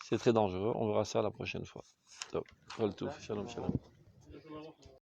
c'est très dangereux. On verra ça la prochaine fois. Top. Shalom, shalom.